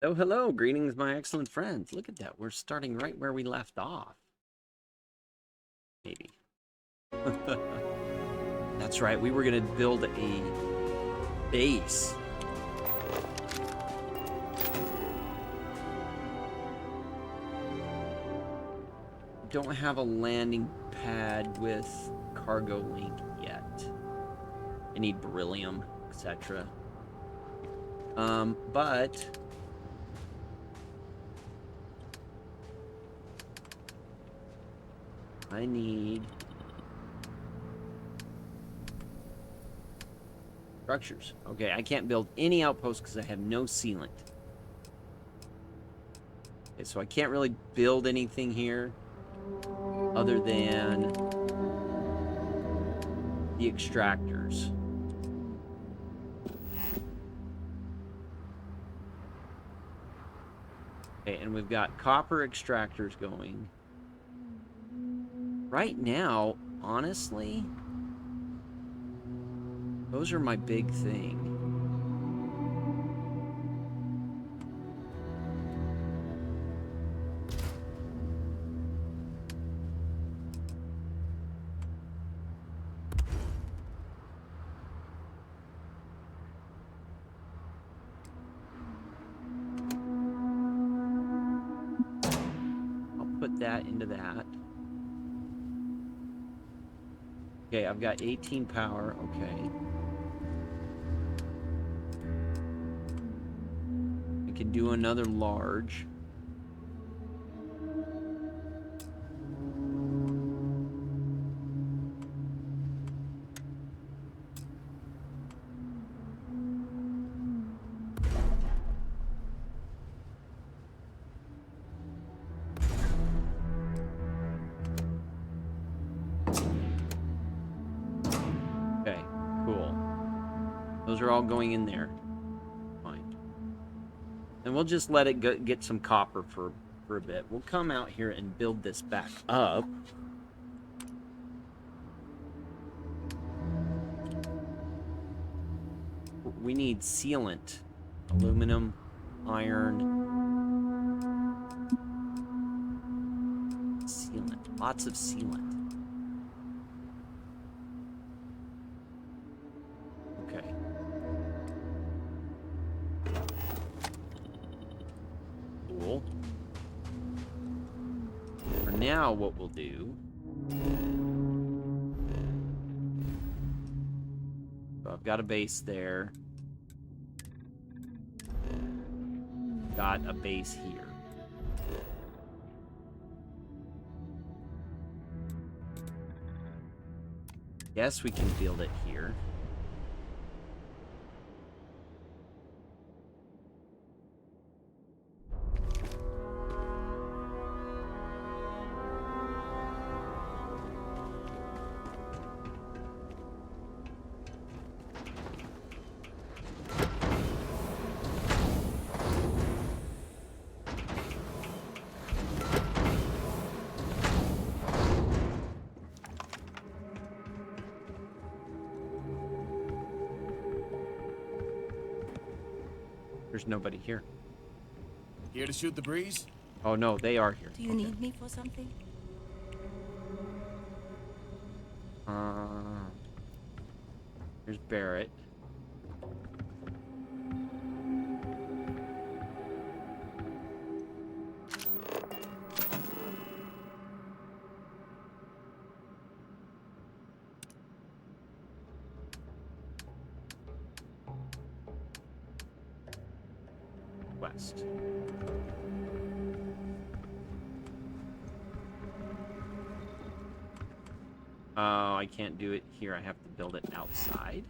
Oh, hello. Greetings, my excellent friends. Look at that. We're starting right where we left off. Maybe. That's right. We were going to build a base. Don't have a landing pad with cargo link yet. I need beryllium, etc. But I need structures. Okay, I can't build any outposts because I have no sealant. Okay, so I can't really build anything here other than the extractors. Okay, and we've got copper extractors going. Right now, honestly, those are my big thing. I'll put that into that. Okay, I've got 18 power. Okay. I can do another large. Okay, cool. Those are all going in there. Fine. And we'll just let it go, get some copper for a bit. We'll come out here and build this back up. We need sealant. Aluminum, iron, sealant. Lots of sealant. Okay. Cool. For now, what we'll do... So I've got a base there. Got a base here. Guess we can build it here. There's nobody here. Here to shoot the breeze? Oh no, they are here. Do you need me for something? Here's Barrett. West. Oh, I can't do it here. I have to build it outside.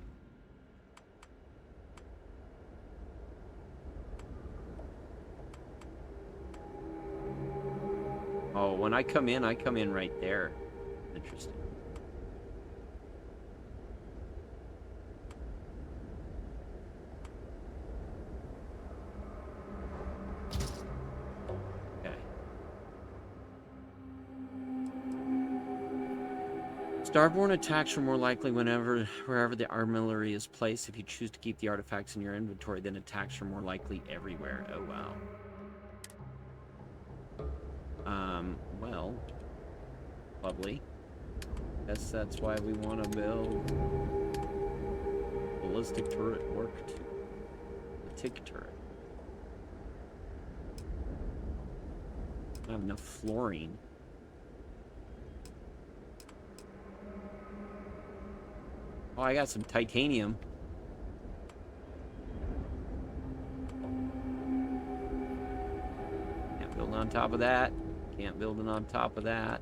Oh, when I come in right there. Interesting. Starborn attacks are more likely wherever the artillery is placed. If you choose to keep the artifacts in your inventory, then attacks are more likely everywhere. Oh, wow. Well, lovely. Guess that's why we want to build ballistic turret worked. A tick turret. I don't have enough fluorine. Oh, I got some titanium. Can't build on top of that. Can't build it on top of that.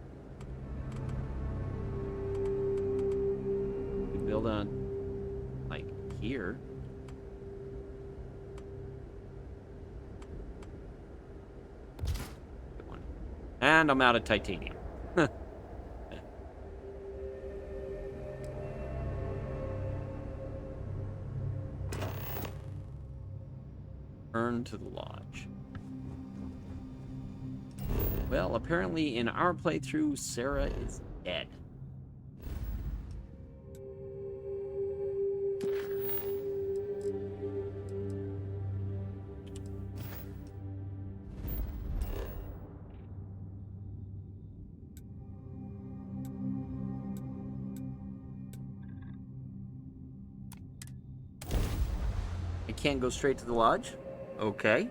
We can build on, like, here. Good one. And I'm out of titanium. Return to the lodge. Well, apparently in our playthrough, Sarah is dead. I can't go straight to the lodge? Okay.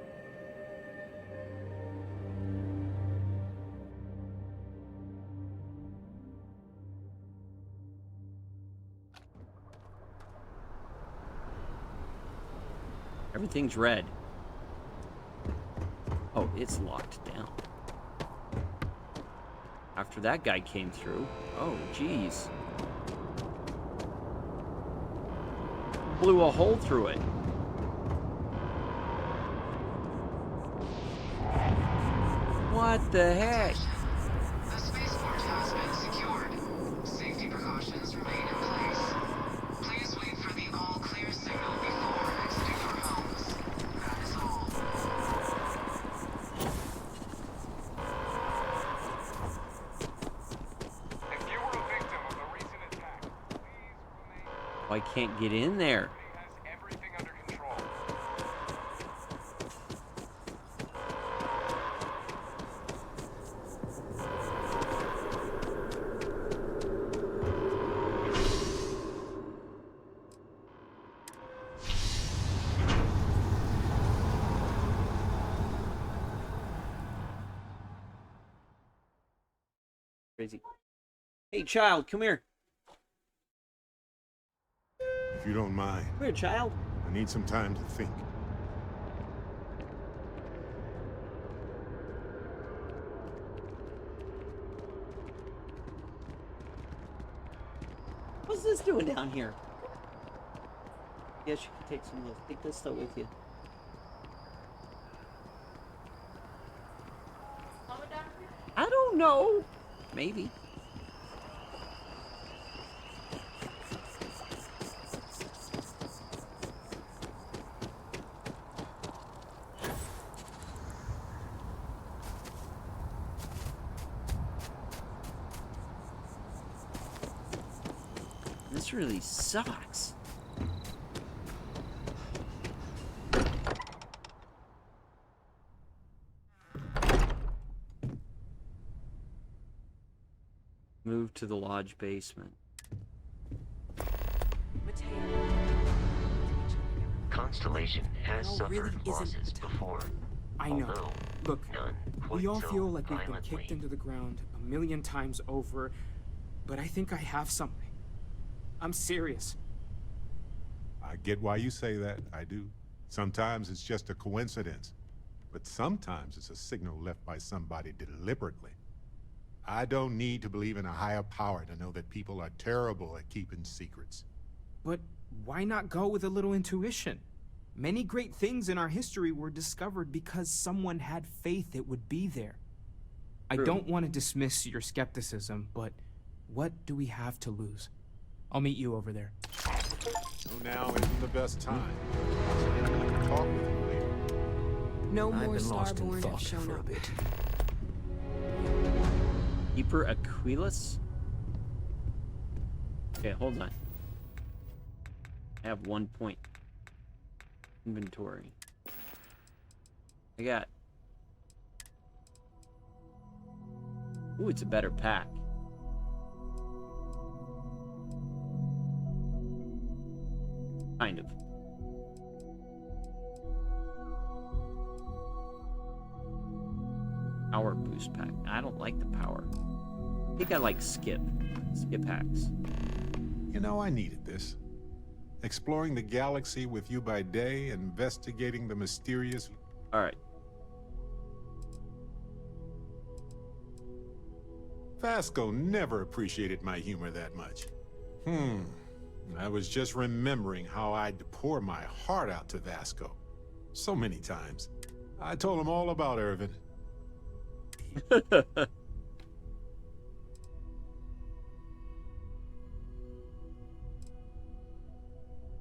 Everything's red. Oh, it's locked down. After that guy came through. Oh, geez. Blew a hole through it. What the heck? The spaceport has been secured. Safety precautions remain in place. Please wait for the all clear signal before exiting your homes. That is all. If you were a victim of the recent attack, please remain. Oh, I can't get in there. He has everything under control. Crazy. Hey, child, come here. If you don't mind, Come here, child. I need some time to think. What's this doing down here? Yes, you can take some of this. Take this stuff with you. I don't know. Maybe. This really sucks. Move to the lodge basement. Constellation has Hell suffered really isn't losses the time. before. I know. Although Look, none we quite all so feel like we've been violently. kicked into the ground a million times over, but I think I have something. I'm serious. I get why you say that, I do. Sometimes it's just a coincidence, but sometimes it's a signal left by somebody deliberately. I don't need to believe in a higher power to know that people are terrible at keeping secrets. But why not go with a little intuition? Many great things in our history were discovered because someone had faith it would be there. I True. don't want to dismiss your skepticism, but what do we have to lose? I'll meet you over there. So now isn't the best time. I'd like to talk with you later. No I've more been lost in Starborn have thought shown for a up. bit. Keeper Aquilus? Okay, hold on. I have 1 point inventory. I got... Ooh, it's a better pack. Kind of. Power boost pack. I don't like the power. I think I like skip hacks. You know, I needed this. Exploring the galaxy with you by day, investigating the mysterious... All right. Vasco never appreciated my humor that much. I was just remembering how I'd pour my heart out to Vasco. So many times. I told him all about Irvin.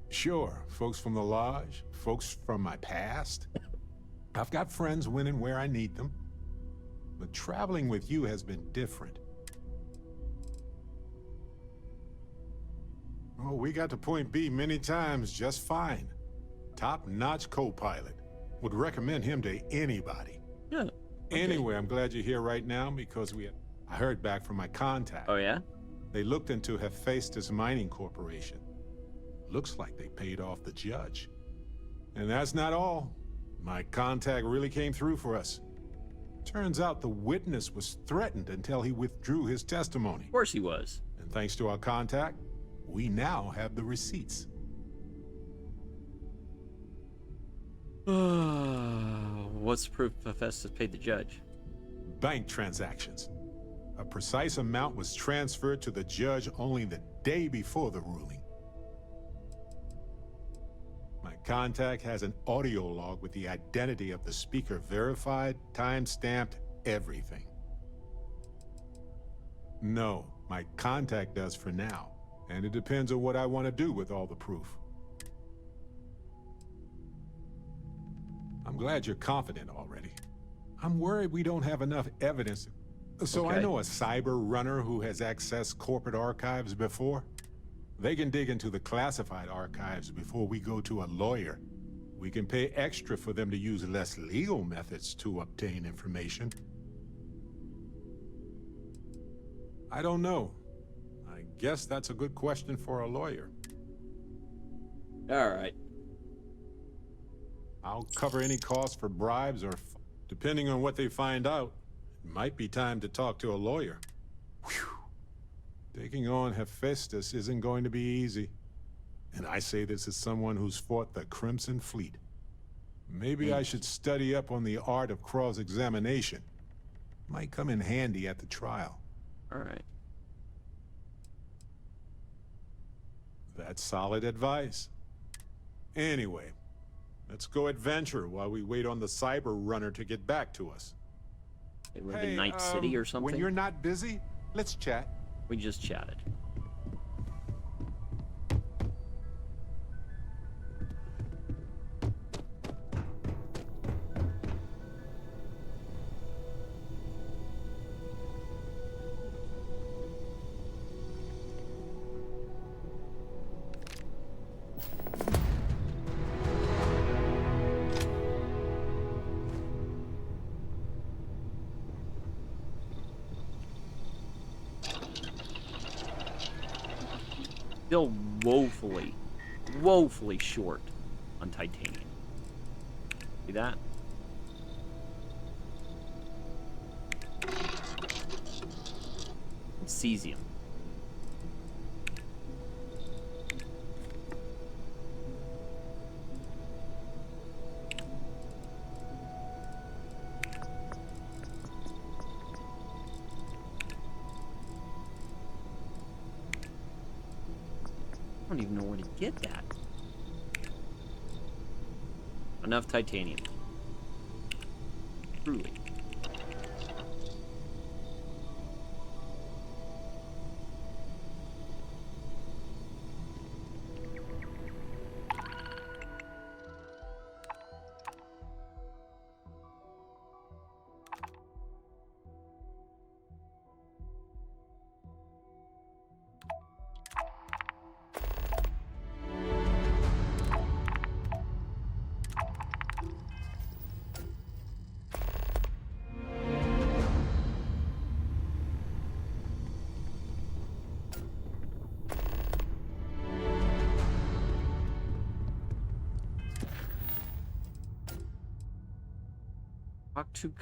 Sure, folks from the lodge, folks from my past. I've got friends when and where I need them. But traveling with you has been different. Oh, we got to point B many times just fine. Top-notch co-pilot. Would recommend him to anybody. Yeah. Okay. Anyway, I'm glad you're here right now because I heard back from my contact. Oh, yeah? They looked into Hephaestus Mining Corporation. Looks like they paid off the judge. And that's not all. My contact really came through for us. Turns out the witness was threatened until he withdrew his testimony. Of course he was. And thanks to our contact, we now have the receipts. What's the proof Hephaestus paid the judge? Bank transactions. A precise amount was transferred to the judge only the day before the ruling. My contact has an audio log with the identity of the speaker verified, time-stamped, everything. No, my contact does for now, and it depends on what I want to do with all the proof. I'm glad you're confident already. I'm worried we don't have enough evidence. So Okay. I know a cyber runner who has accessed corporate archives before. They can dig into the classified archives before we go to a lawyer. We can pay extra for them to use less legal methods to obtain information. I don't know. I guess that's a good question for a lawyer. All right. I'll cover any costs for bribes or, depending on what they find out, it might be time to talk to a lawyer. Whew. Taking on Hephaestus isn't going to be easy. And I say this as someone who's fought the Crimson Fleet. Maybe I should study up on the art of cross-examination. Might come in handy at the trial. All right. That's solid advice. Anyway, let's go adventure while we wait on the cyber runner to get back to us. They live in Night City or something? When you're not busy, let's chat. We just chatted. Still woefully short on titanium. See that? And cesium. I don't even know where to get that. Enough titanium. Truly. Talk to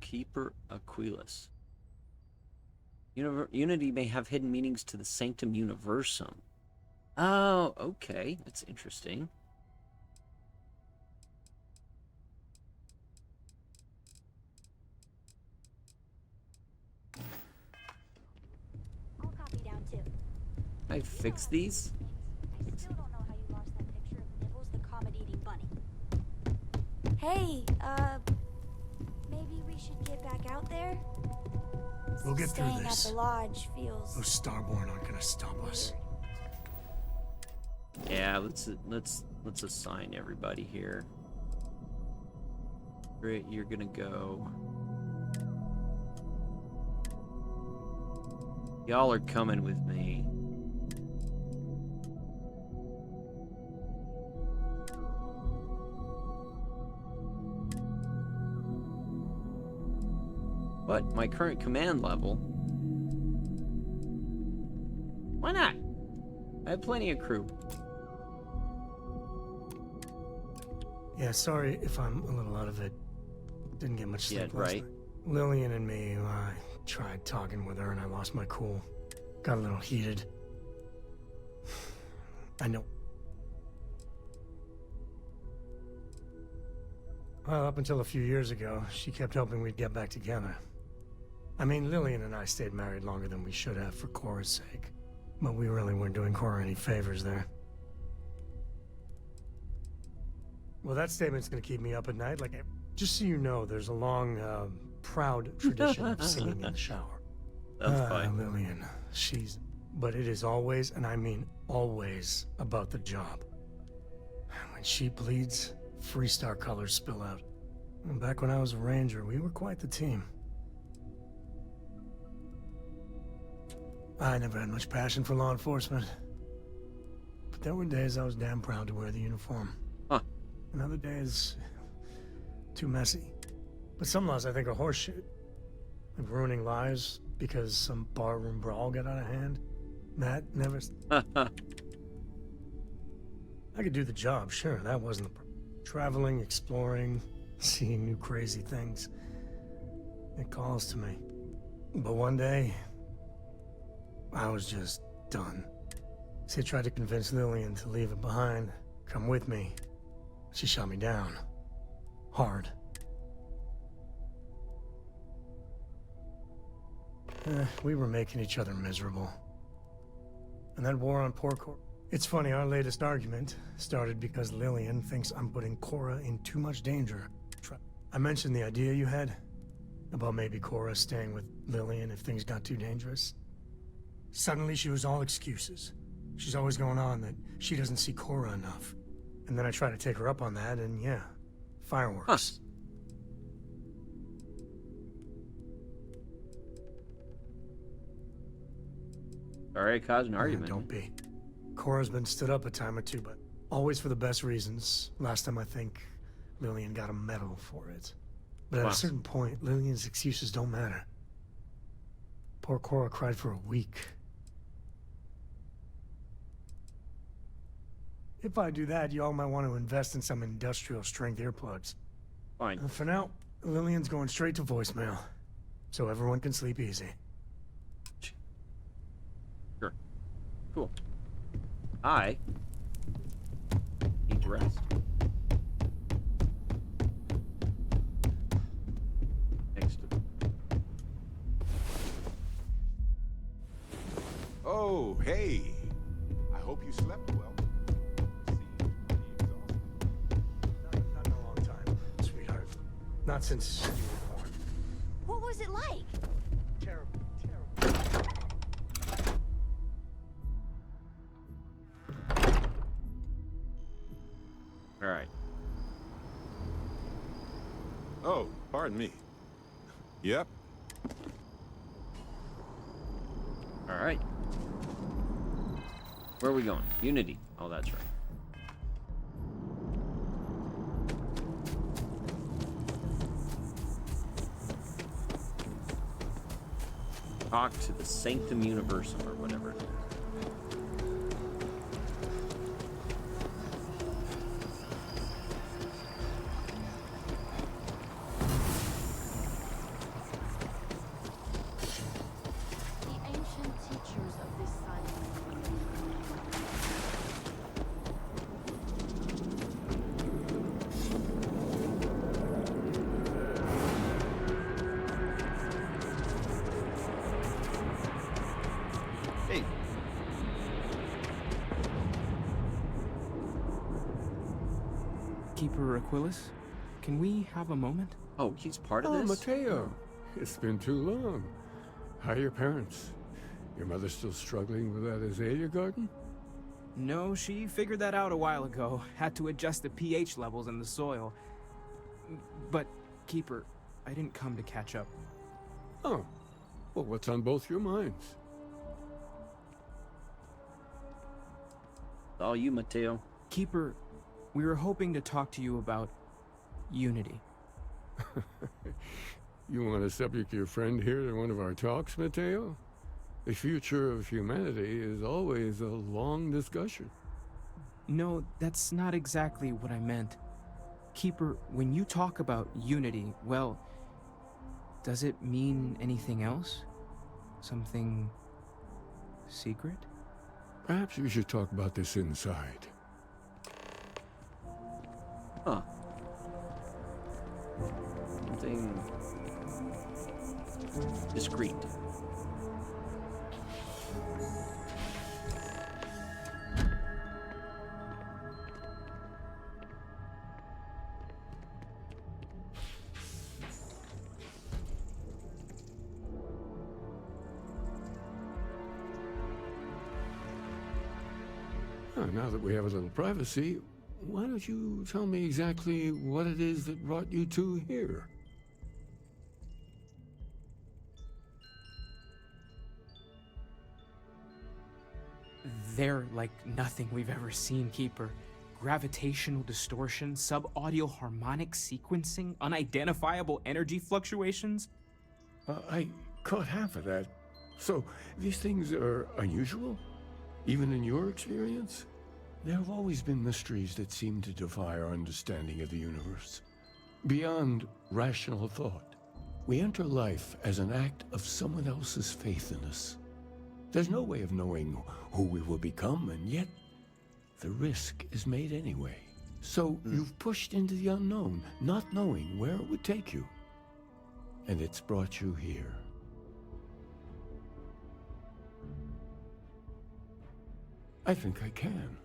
Keeper Aquilas. Unity may have hidden meanings to the Sanctum Universum. Oh, okay. That's interesting. I'll copy down too. I fix these? I still don't know how you lost that picture of Nibbles the comet-eating bunny. Hey, maybe we should get back out there? We'll get through Staying this. at the lodge feels Those Starborn aren't gonna stop us. Yeah, let's assign everybody here. Great, you're gonna go. Y'all are coming with me. But my current command level. Why not? I have plenty of crew. Yeah, sorry if I'm a little out of it. Didn't get much sleep Yeah, last right. night. Lillian and me, I tried talking with her and I lost my cool. Got a little heated. I know. Well, up until a few years ago, she kept hoping we'd get back together. I mean, Lillian and I stayed married longer than we should have for Cora's sake. But we really weren't doing Cora any favors there. Well, that statement's gonna keep me up at night. Like, just so you know, there's a long, proud tradition of singing in the shower. That's fine. Lillian, but it is always, and I mean always, about the job. When she bleeds, Freestar colors spill out. And back when I was a ranger, we were quite the team. I never had much passion for law enforcement. But there were days I was damn proud to wear the uniform. Huh. And other days, too messy. But some laws I think are horseshit. Like ruining lives because some barroom brawl got out of hand. That never... I could do the job, sure, that wasn't the... Traveling, exploring, seeing new crazy things. It calls to me. But one day, I was just done. See, I tried to convince Lillian to leave it behind, come with me. She shot me down. Hard. We were making each other miserable. And that war on poor Cora... It's funny, our latest argument started because Lillian thinks I'm putting Cora in too much danger. I mentioned the idea you had about maybe Cora staying with Lillian if things got too dangerous. Suddenly she was all excuses. She's always going on that she doesn't see Cora enough. And then I try to take her up on that, and yeah, fireworks. Sorry, I caused an argument. Don't be. Cora's been stood up a time or two, but always for the best reasons. Last time I think Lillian got a medal for it. But at a certain point, Lillian's excuses don't matter. Poor Cora cried for a week. If I do that, y'all might want to invest in some industrial strength earplugs. Fine. And for now, Lillian's going straight to voicemail, so everyone can sleep easy. Sure. Cool. I need to rest. Next to... Oh, hey. I hope you slept well. Not in a long time, sweetheart. Not since you were born. What was it like? Terrible, terrible. All right. Oh, pardon me. Yep. All right. Where are we going? Unity. Oh, that's right. Talk to the Sanctum Universum or whatever it is. Keeper Aquilus, can we have a moment? Oh, he's part of Oh, this? Mateo. It's been too long. How are your parents? Your mother still struggling with that azalea garden? No, she figured that out a while ago. Had to adjust the pH levels in the soil. But, Keeper, I didn't come to catch up. Oh. Well, what's on both your minds? All you, Mateo. Keeper, we were hoping to talk to you about unity. You want to subject your friend here to one of our talks, Mateo? The future of humanity is always a long discussion. No, that's not exactly what I meant. Keeper, when you talk about unity, well, does it mean anything else? Something secret? Perhaps we should talk about this inside. Huh. Something discreet. Now that we have a little privacy, why don't you tell me exactly what it is that brought you two here? They're like nothing we've ever seen, Keeper. Gravitational distortion, sub-audio harmonic sequencing, unidentifiable energy fluctuations. I caught half of that. So, these things are unusual? Even in your experience? There have always been mysteries that seem to defy our understanding of the universe. Beyond rational thought, we enter life as an act of someone else's faith in us. There's no way of knowing who we will become, and yet the risk is made anyway. So you've pushed into the unknown, not knowing where it would take you. And it's brought you here. I think I can.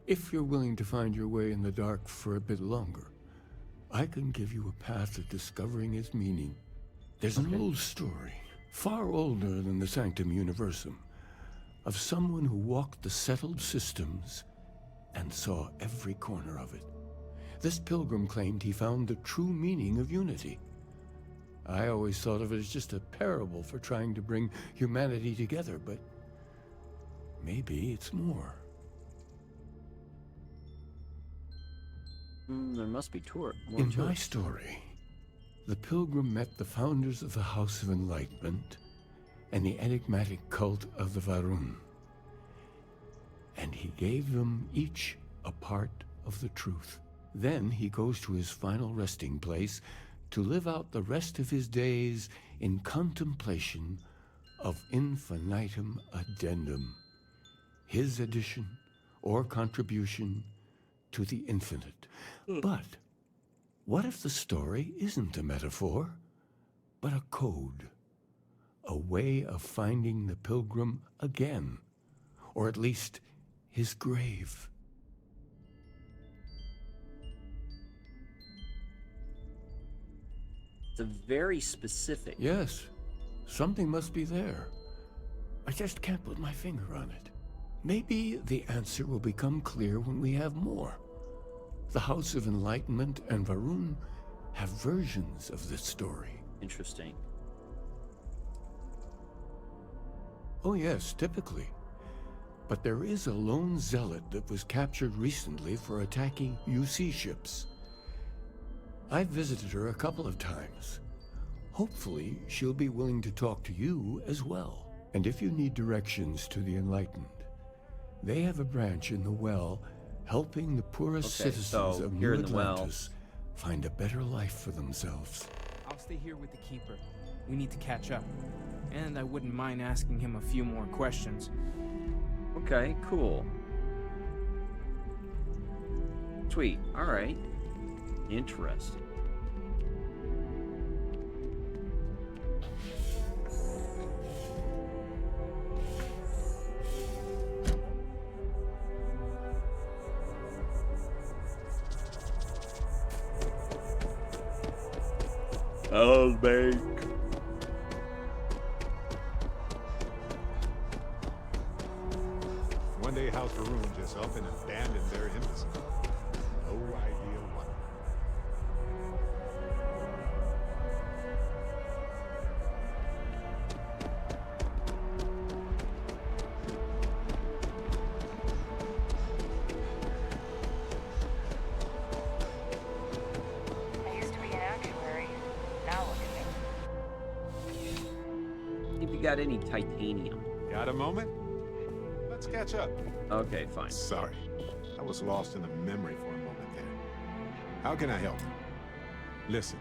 If you're willing to find your way in the dark for a bit longer, I can give you a path to discovering its meaning. There's an old story, far older than the Sanctum Universum, of someone who walked the settled systems and saw every corner of it. This pilgrim claimed he found the true meaning of unity. I always thought of it as just a parable for trying to bring humanity together, but maybe it's more. There must be more In to my it. story, the pilgrim met the founders of the House of Enlightenment and the enigmatic cult of the Varun. And he gave them each a part of the truth. Then he goes to his final resting place to live out the rest of his days in contemplation of infinitum addendum, his addition or contribution to the infinite. But what if the story isn't a metaphor, but a code? A way of finding the pilgrim again, or at least his grave. It's a very specific. Yes, something must be there. I just can't put my finger on it. Maybe the answer will become clear when we have more. The House of Enlightenment and Varun have versions of this story. Interesting. Oh yes, typically. But there is a lone zealot that was captured recently for attacking UC ships. I've visited her a couple of times. Hopefully, she'll be willing to talk to you as well. And if you need directions to the Enlightened, they have a branch in the Well helping the poorest citizens of New Atlantis find a better life for themselves. I'll stay here with the Keeper. We need to catch up. And I wouldn't mind asking him a few more questions. Okay, cool. Sweet. All right. Interesting. I'll make. One day House Varun just up and abandoned their embassy. No idea why. I used to be an actuary. Now look at me. If you got any titanium. Got a moment? Let's catch up. Okay, fine. Sorry. I was lost in a memory for a moment there. How can I help? Listen.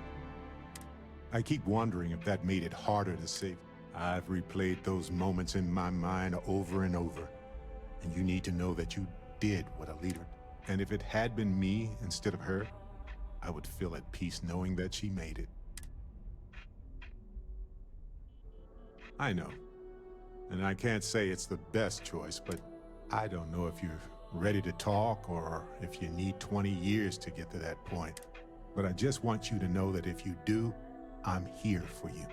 I keep wondering if that made it harder to save. I've replayed those moments in my mind over and over. And you need to know that you did what a leader. And if it had been me instead of her, I would feel at peace knowing that she made it. I know. And I can't say it's the best choice, but I don't know if you're ready to talk or if you need 20 years to get to that point. But I just want you to know that if you do, I'm here for you.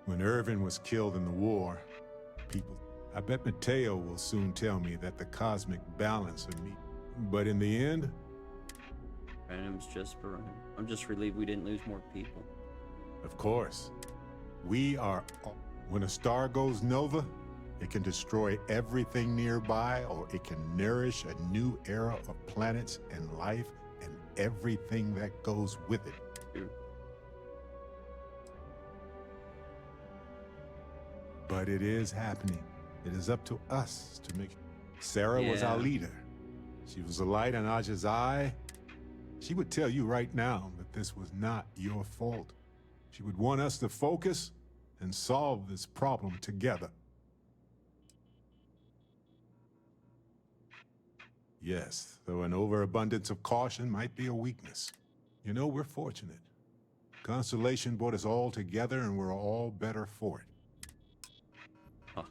When Irvin was killed in the war, I bet Mateo will soon tell me that the cosmic balance of me. But in the end, Random's just for running. I'm just relieved we didn't lose more people. of course, we are. When a star goes nova, it can destroy everything nearby, or it can nourish a new era of planets and life and everything that goes with it. True. But it is happening. It is up to us to make it. Sarah was our Yeah. leader. She was a light in Aja's eye. She would tell you right now that this was not your fault. She would want us to focus and solve this problem together. Yes, though an overabundance of caution might be a weakness. You know, we're fortunate. Constellation brought us all together and we're all better for it. Huh.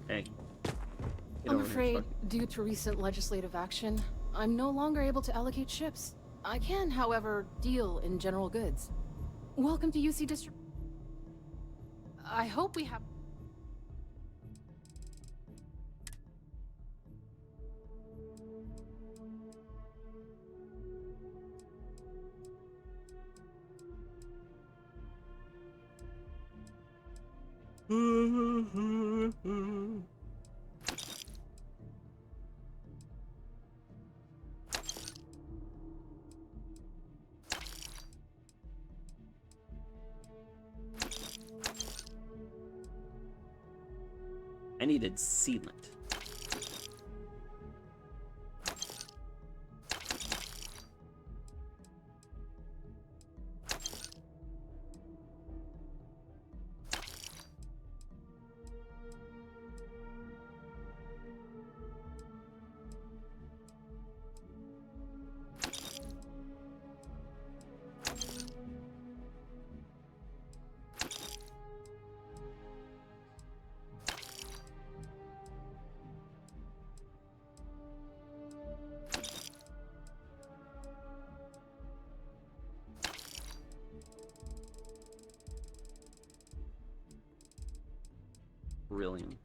Hey. Get I'm over here, afraid, fuck. due to recent legislative action, I'm no longer able to allocate ships. I can, however, deal in general goods. Welcome to UC District. I hope we have... I needed sealant. Brilliant.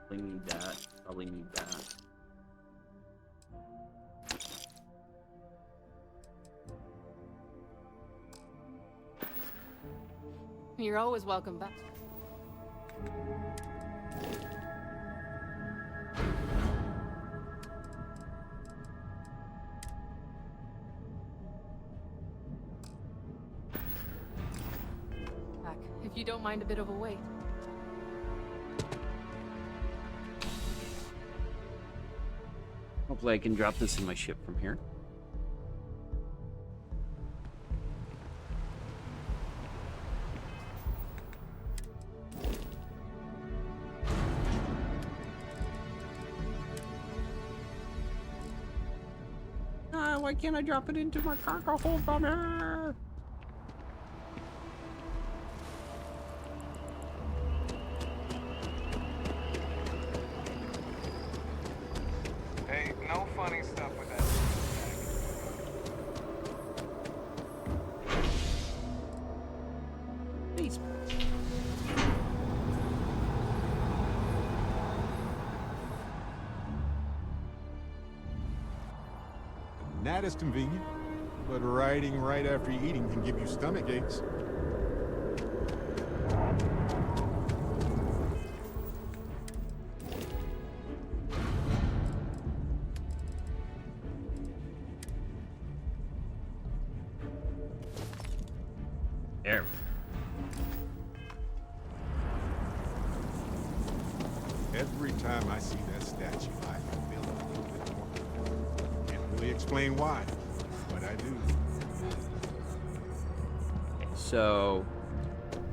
Probably need that. Probably need that. You're always welcome back. Back, if you don't mind a bit of a wait. Hopefully I can drop this in my ship from here. Why can't I drop it into my cargo hold from here? Hey, no funny stuff with that. Please. That is convenient, but riding right after eating can give you stomach aches. There. Every time I see that statue, I feel a little bit more. Can't really explain why, but I do. So,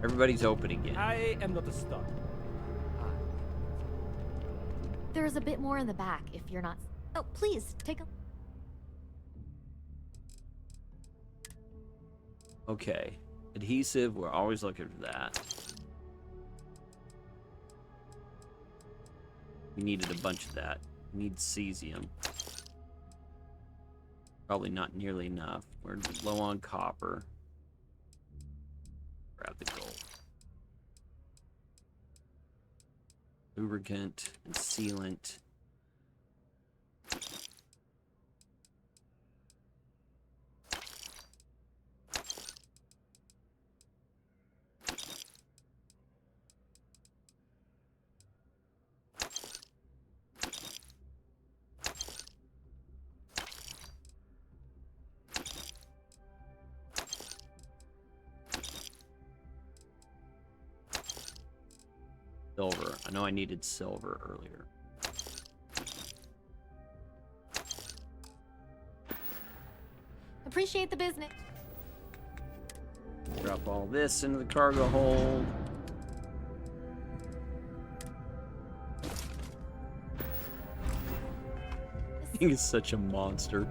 everybody's open again. I am not a star. There's a bit more in the back if you're not. Oh, please take a. Okay. Adhesive, we're always looking for that. We needed a bunch of that. We need cesium. Probably not nearly enough. We're low on copper. Grab the gold. Lubricant and sealant. Silver. I know I needed silver earlier. Appreciate the business. Drop all this into the cargo hold. He is such a monster.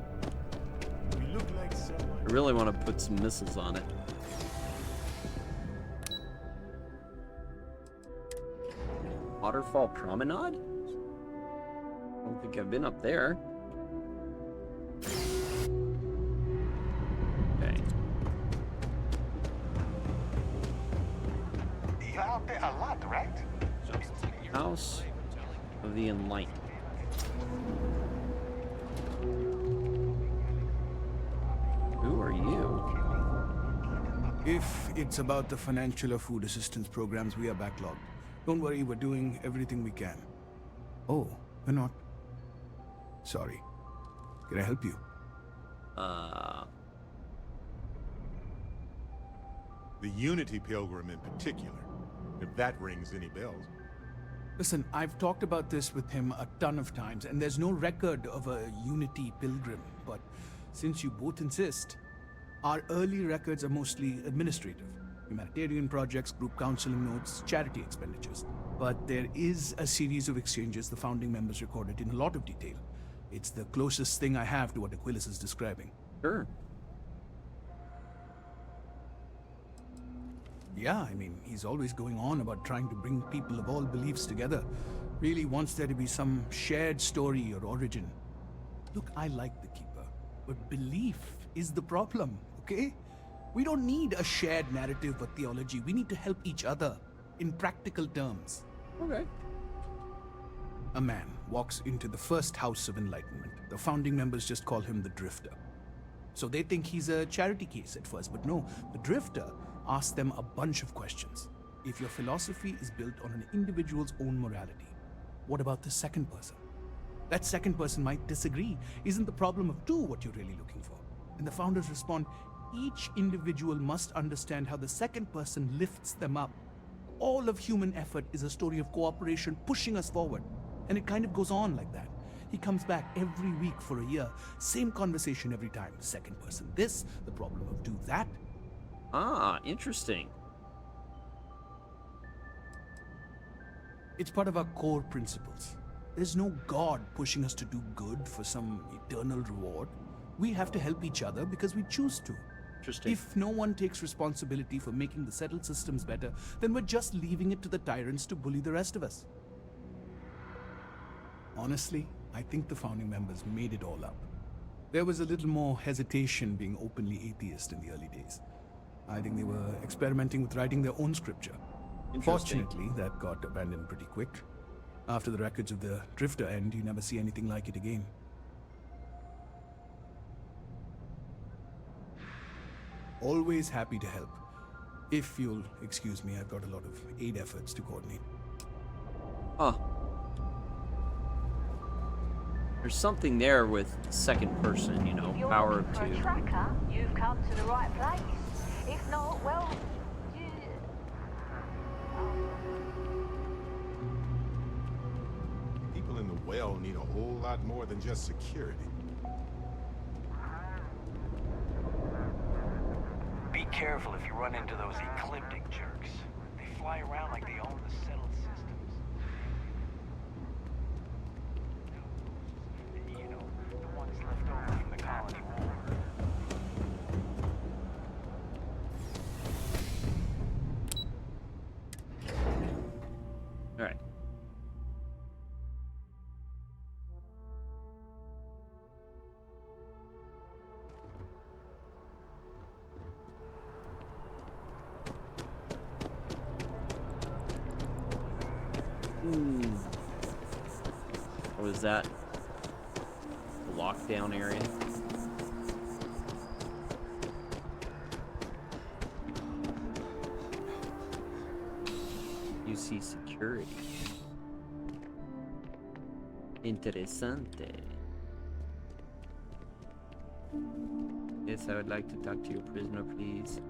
You look like someone. I really want to put some missiles on it. Waterfall Promenade? I don't think I've been up there. Okay. You're out there a lot, right? House of the Enlightened. Who are you? If it's about the financial or food assistance programs, we are backlogged. Don't worry, we're doing everything we can. Oh, we're not. Sorry. Can I help you? The Unity Pilgrim in particular, if that rings any bells. Listen, I've talked about this with him a ton of times, and there's no record of a Unity Pilgrim. But since you both insist, our early records are mostly administrative. Humanitarian projects, group counseling notes, charity expenditures. But there is a series of exchanges the founding members recorded in a lot of detail. It's the closest thing I have to what Aquilus is describing. Sure. Yeah, I mean, he's always going on about trying to bring people of all beliefs together. Really wants there to be some shared story or origin. Look, I like the Keeper, but belief is the problem, okay? We don't need a shared narrative or theology. We need to help each other in practical terms. Okay. A man walks into the first House of Enlightenment. The founding members just call him the Drifter. So they think he's a charity case at first, but no, the Drifter asks them a bunch of questions. If your philosophy is built on an individual's own morality, what about the second person? That second person might disagree. Isn't the problem of two what you're really looking for? And the founders respond, each individual must understand how the second person lifts them up. All of human effort is a story of cooperation pushing us forward. And it kind of goes on like that. He comes back every week for a year. Same conversation every time. Second person this, the problem of do that. Ah, interesting. It's part of our core principles. There's no God pushing us to do good for some eternal reward. We have to help each other because we choose to. Interesting. If no one takes responsibility for making the settled systems better, then we're just leaving it to the tyrants to bully the rest of us. Honestly, I think the founding members made it all up. There was a little more hesitation being openly atheist in the early days. I think they were experimenting with writing their own scripture. Interesting. Fortunately, that got abandoned pretty quick. After the records of the Drifter end, you never see anything like it again. Always happy to help. If you'll excuse me, I've got a lot of aid efforts to coordinate. Huh. There's something there with second person, you know, If you're power looking of for two. a tracker, you've come to the right place. If not, well, you... People in the well need a whole lot more than just security. Be careful if you run into those ecliptic jerks. They fly around like they own the settled systems. You know, the ones left over from the colony war. All right. What was that? The lockdown area? You see security. Interesante. Yes, I would like to talk to your prisoner, please.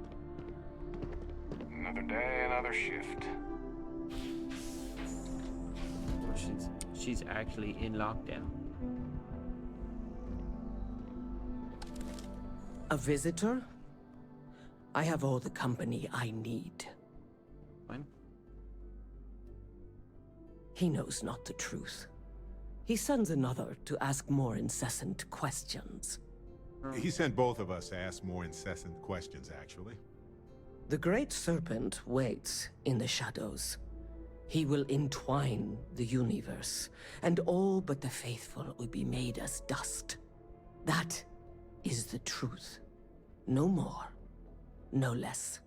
Another day, another shift. Oh, she's actually in lockdown. A visitor? I have all the company I need. Fine. He knows not the truth. He sends another to ask more incessant questions. He sent both of us to ask more incessant questions, actually. The Great Serpent waits in the shadows. He will entwine the universe, and all but the faithful will be made as dust. That is the truth. No more, no less.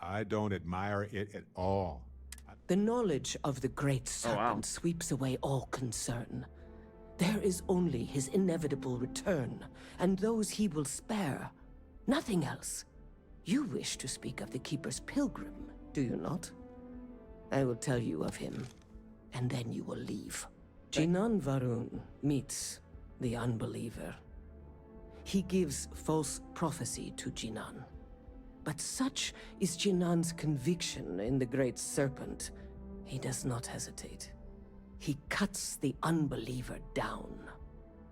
I don't admire it at all. The knowledge of the Great Serpent sweeps away all concern. There is only his inevitable return, and those he will spare. Nothing else. You wish to speak of the Keeper's Pilgrim, do you not? I will tell you of him, and then you will leave. Jinan Varun meets the Unbeliever. He gives false prophecy to Jinan. But such is Jinan's conviction in the Great Serpent, he does not hesitate. He cuts the Unbeliever down,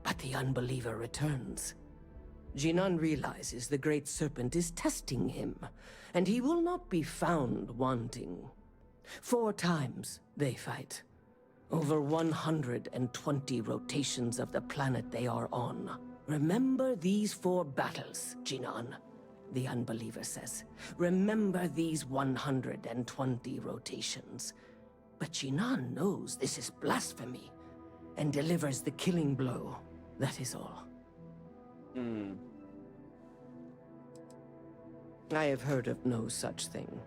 but the Unbeliever returns. Jinan realizes the Great Serpent is testing him, and he will not be found wanting. 4 times they fight. Over 120 rotations of the planet they are on. Remember these 4 battles, Jinan, the Unbeliever says. Remember these 120 rotations. But Jinan knows this is blasphemy, and delivers the killing blow. That is all. I have heard of no such thing.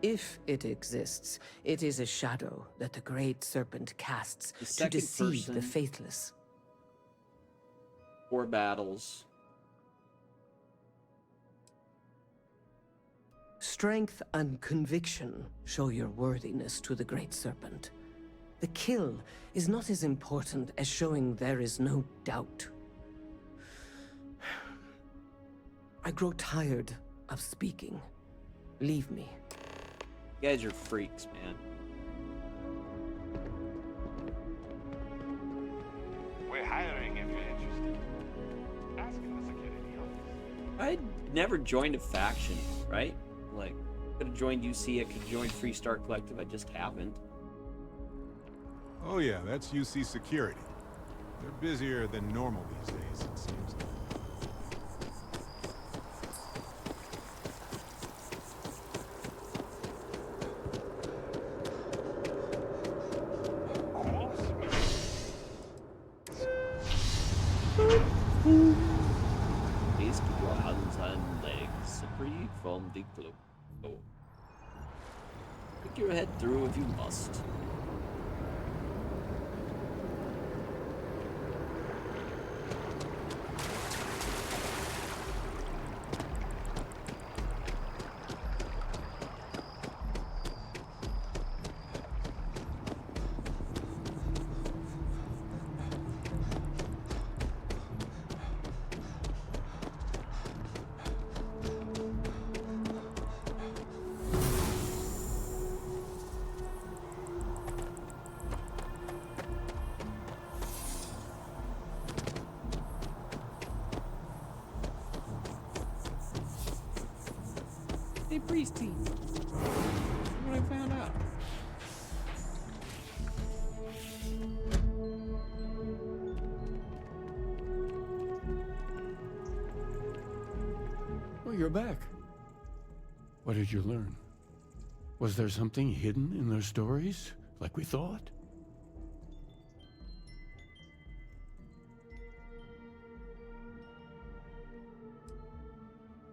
If it exists, it is a shadow that the Great Serpent casts to deceive the faithless. 4 battles. Strength and conviction show your worthiness to the Great Serpent. The kill is not as important as showing there is no doubt. I grow tired of speaking. Leave me. You guys are freaks, man. I'd never joined a faction, right? Like, could have joined UC, I could have joined Free Star Collective, I just haven't. Oh yeah, that's UC Security. They're busier than normal these days, it seems. These two hands and legs free from the glow. Oh. Pick your head through if you must. Hey, Priesty. What I found out. Oh, you're back. What did you learn? Was there something hidden in their stories, like we thought?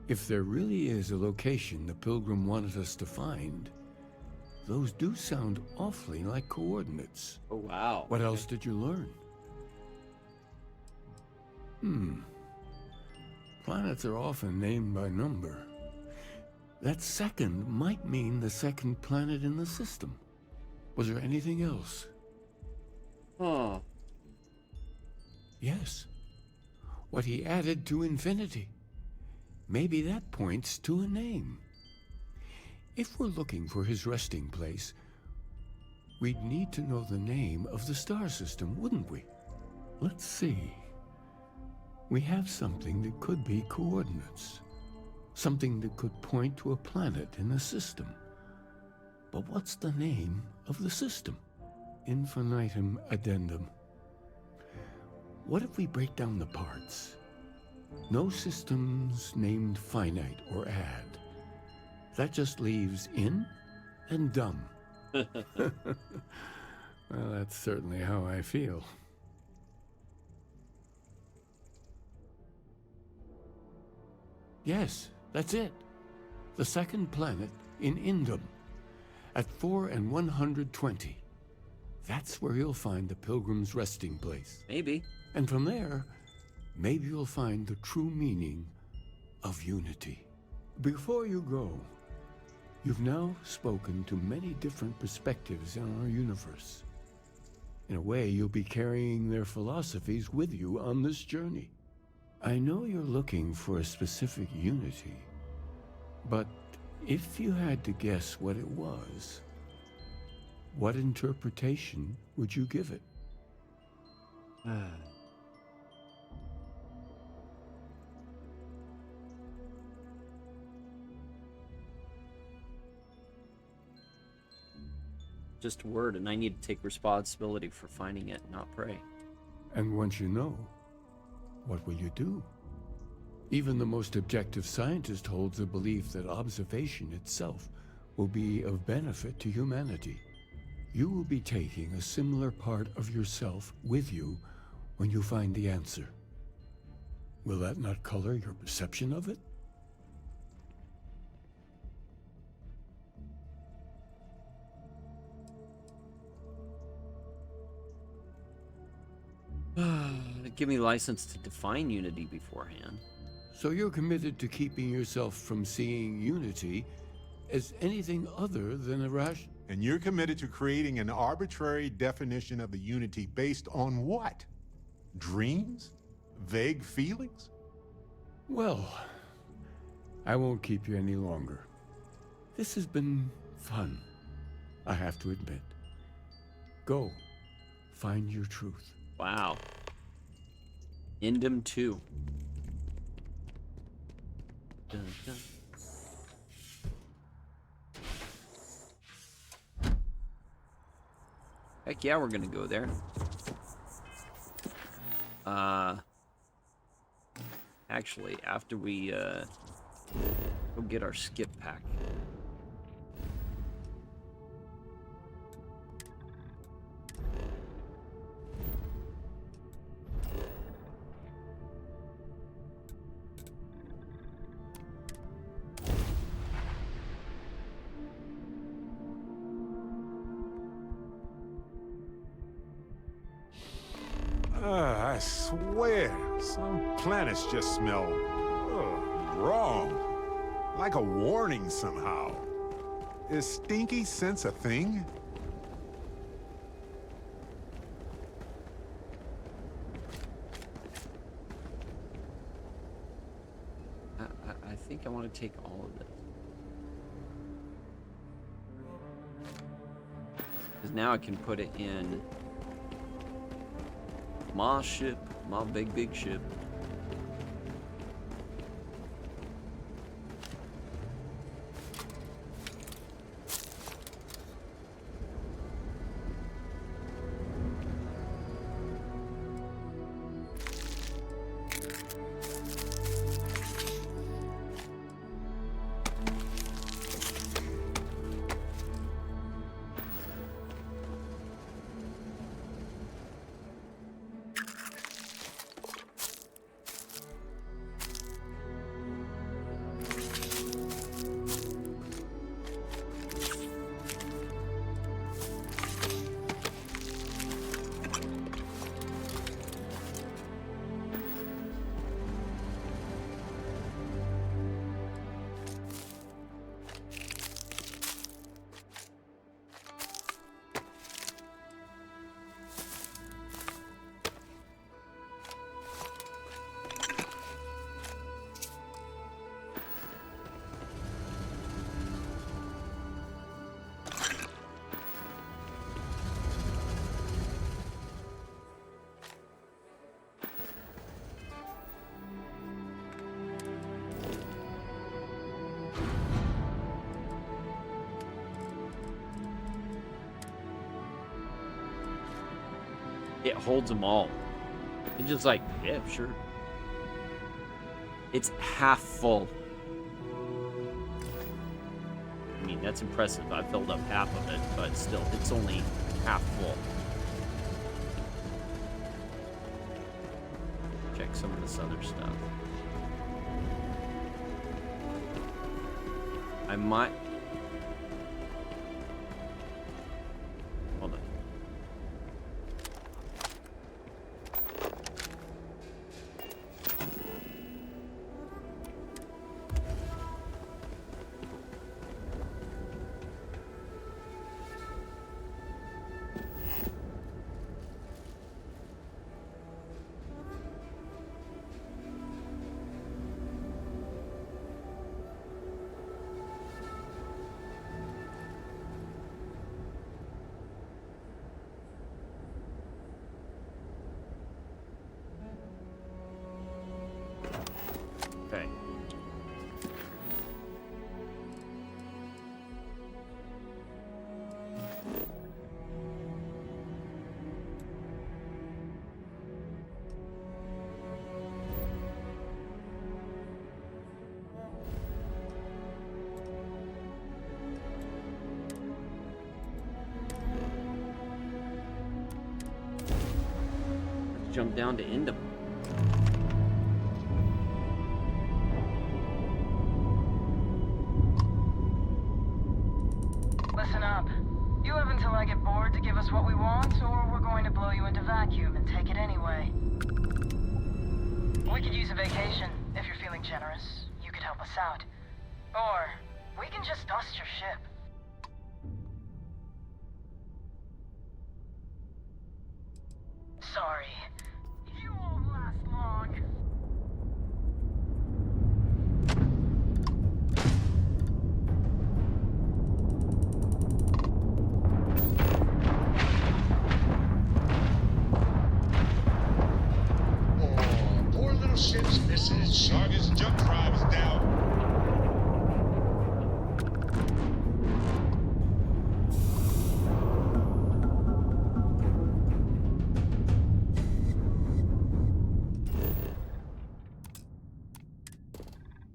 If there really is a location the Pilgrim wanted us to find, those do sound awfully like coordinates. Oh, wow. What else did you learn? Planets are often named by number. That second might mean the second planet in the system. Was there anything else? Huh. Yes. What he added to infinity. Maybe that points to a name. If we're looking for his resting place, we'd need to know the name of the star system, wouldn't we? Let's see. We have something that could be coordinates. Something that could point to a planet in the system. But what's the name of the system? Infinitum addendum. What if we break down the parts? No systems named finite or add. That just leaves in and dumb. Well, that's certainly how I feel. Yes, that's it. The second planet in Indum, at 4 and 120. That's where you'll find the Pilgrim's resting place. Maybe. And from there, maybe you'll find the true meaning of unity. Before you go, you've now spoken to many different perspectives in our universe. In a way, you'll be carrying their philosophies with you on this journey. I know you're looking for a specific unity, but if you had to guess what it was, what interpretation would you give it? Just a word, and I need to take responsibility for finding it, not pray. And once you know, what will you do? Even the most objective scientist holds a belief that observation itself will be of benefit to humanity. You will be taking a similar part of yourself with you when you find the answer. Will that not color your perception of it? Give me license to define unity beforehand. So you're committed to keeping yourself from seeing unity as anything other than a rational... And you're committed to creating an arbitrary definition of the unity based on what? Dreams? Vague feelings? Well, I won't keep you any longer. This has been fun, I have to admit. Go, find your truth. Wow. Indum 2. Dun, dun. Heck yeah, we're gonna go there. Actually, after we go get our skip pack. I swear, some planets just smell wrong. Like a warning somehow. Is stinky sense a thing? I think I want to take all of this. Because now I can put it in my ship, my big ship. It holds them all. It's just like, yeah, sure. It's half full. I mean, that's impressive. I filled up half of it, but still, it's only half full. Check some of this other stuff. I might... Hold on. Okay. Let's jump down to end them. Listen up. You have until I get bored to give us what we want, or we're going to blow you into vacuum and take it anyway. We could use a vacation, if you're feeling generous. You could help us out. Or, we can just dust your ship. Sorry. You won't last long. Poor little ship's missing its target's jump drive is down.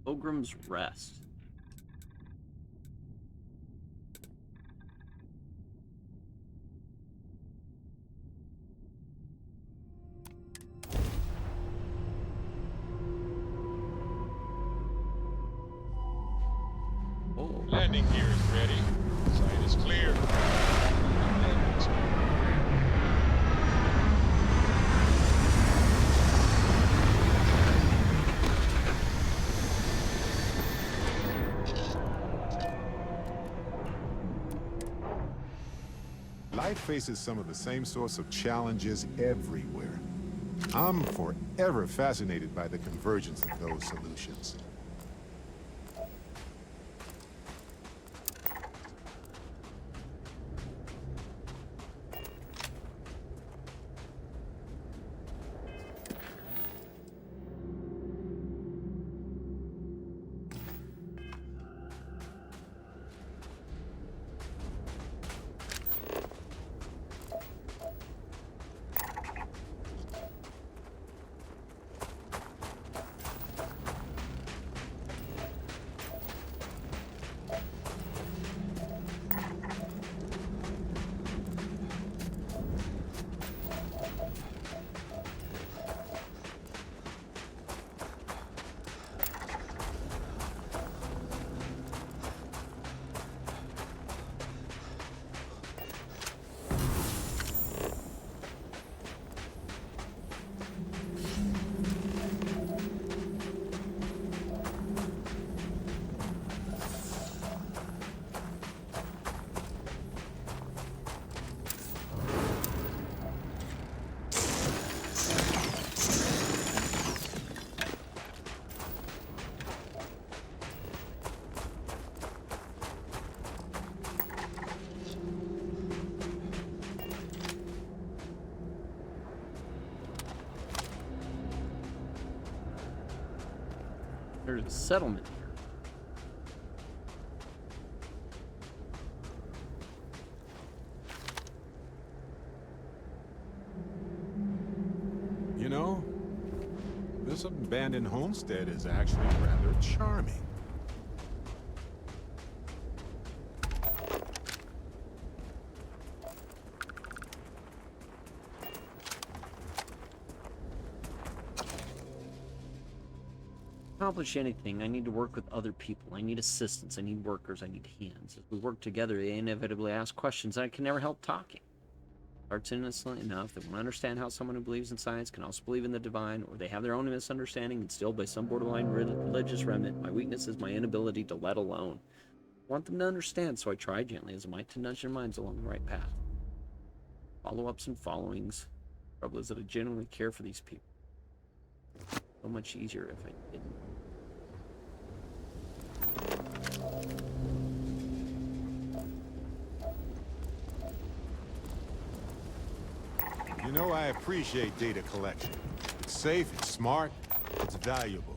Pilgrim's Rest. Oh. Landing gear is ready. Site is clear. Light faces some of the same sorts of challenges everywhere. I'm forever fascinated by the convergence of those solutions. There's a settlement here. You know, this abandoned homestead is actually rather charming. Accomplish anything, I need to work with other people. I need assistance. I need workers. I need hands. As we work together, they inevitably ask questions, and I can never help talking. Starts innocently enough that when I understand how someone who believes in science can also believe in the divine, or they have their own misunderstanding instilled by some borderline religious remnant. My weakness is my inability to let alone. I want them to understand, so I try gently as a might to nudge their minds along the right path. Follow-ups and followings. The trouble is that I genuinely care for these people. So much easier if I didn't. You know, I appreciate data collection. It's safe, it's smart, it's valuable.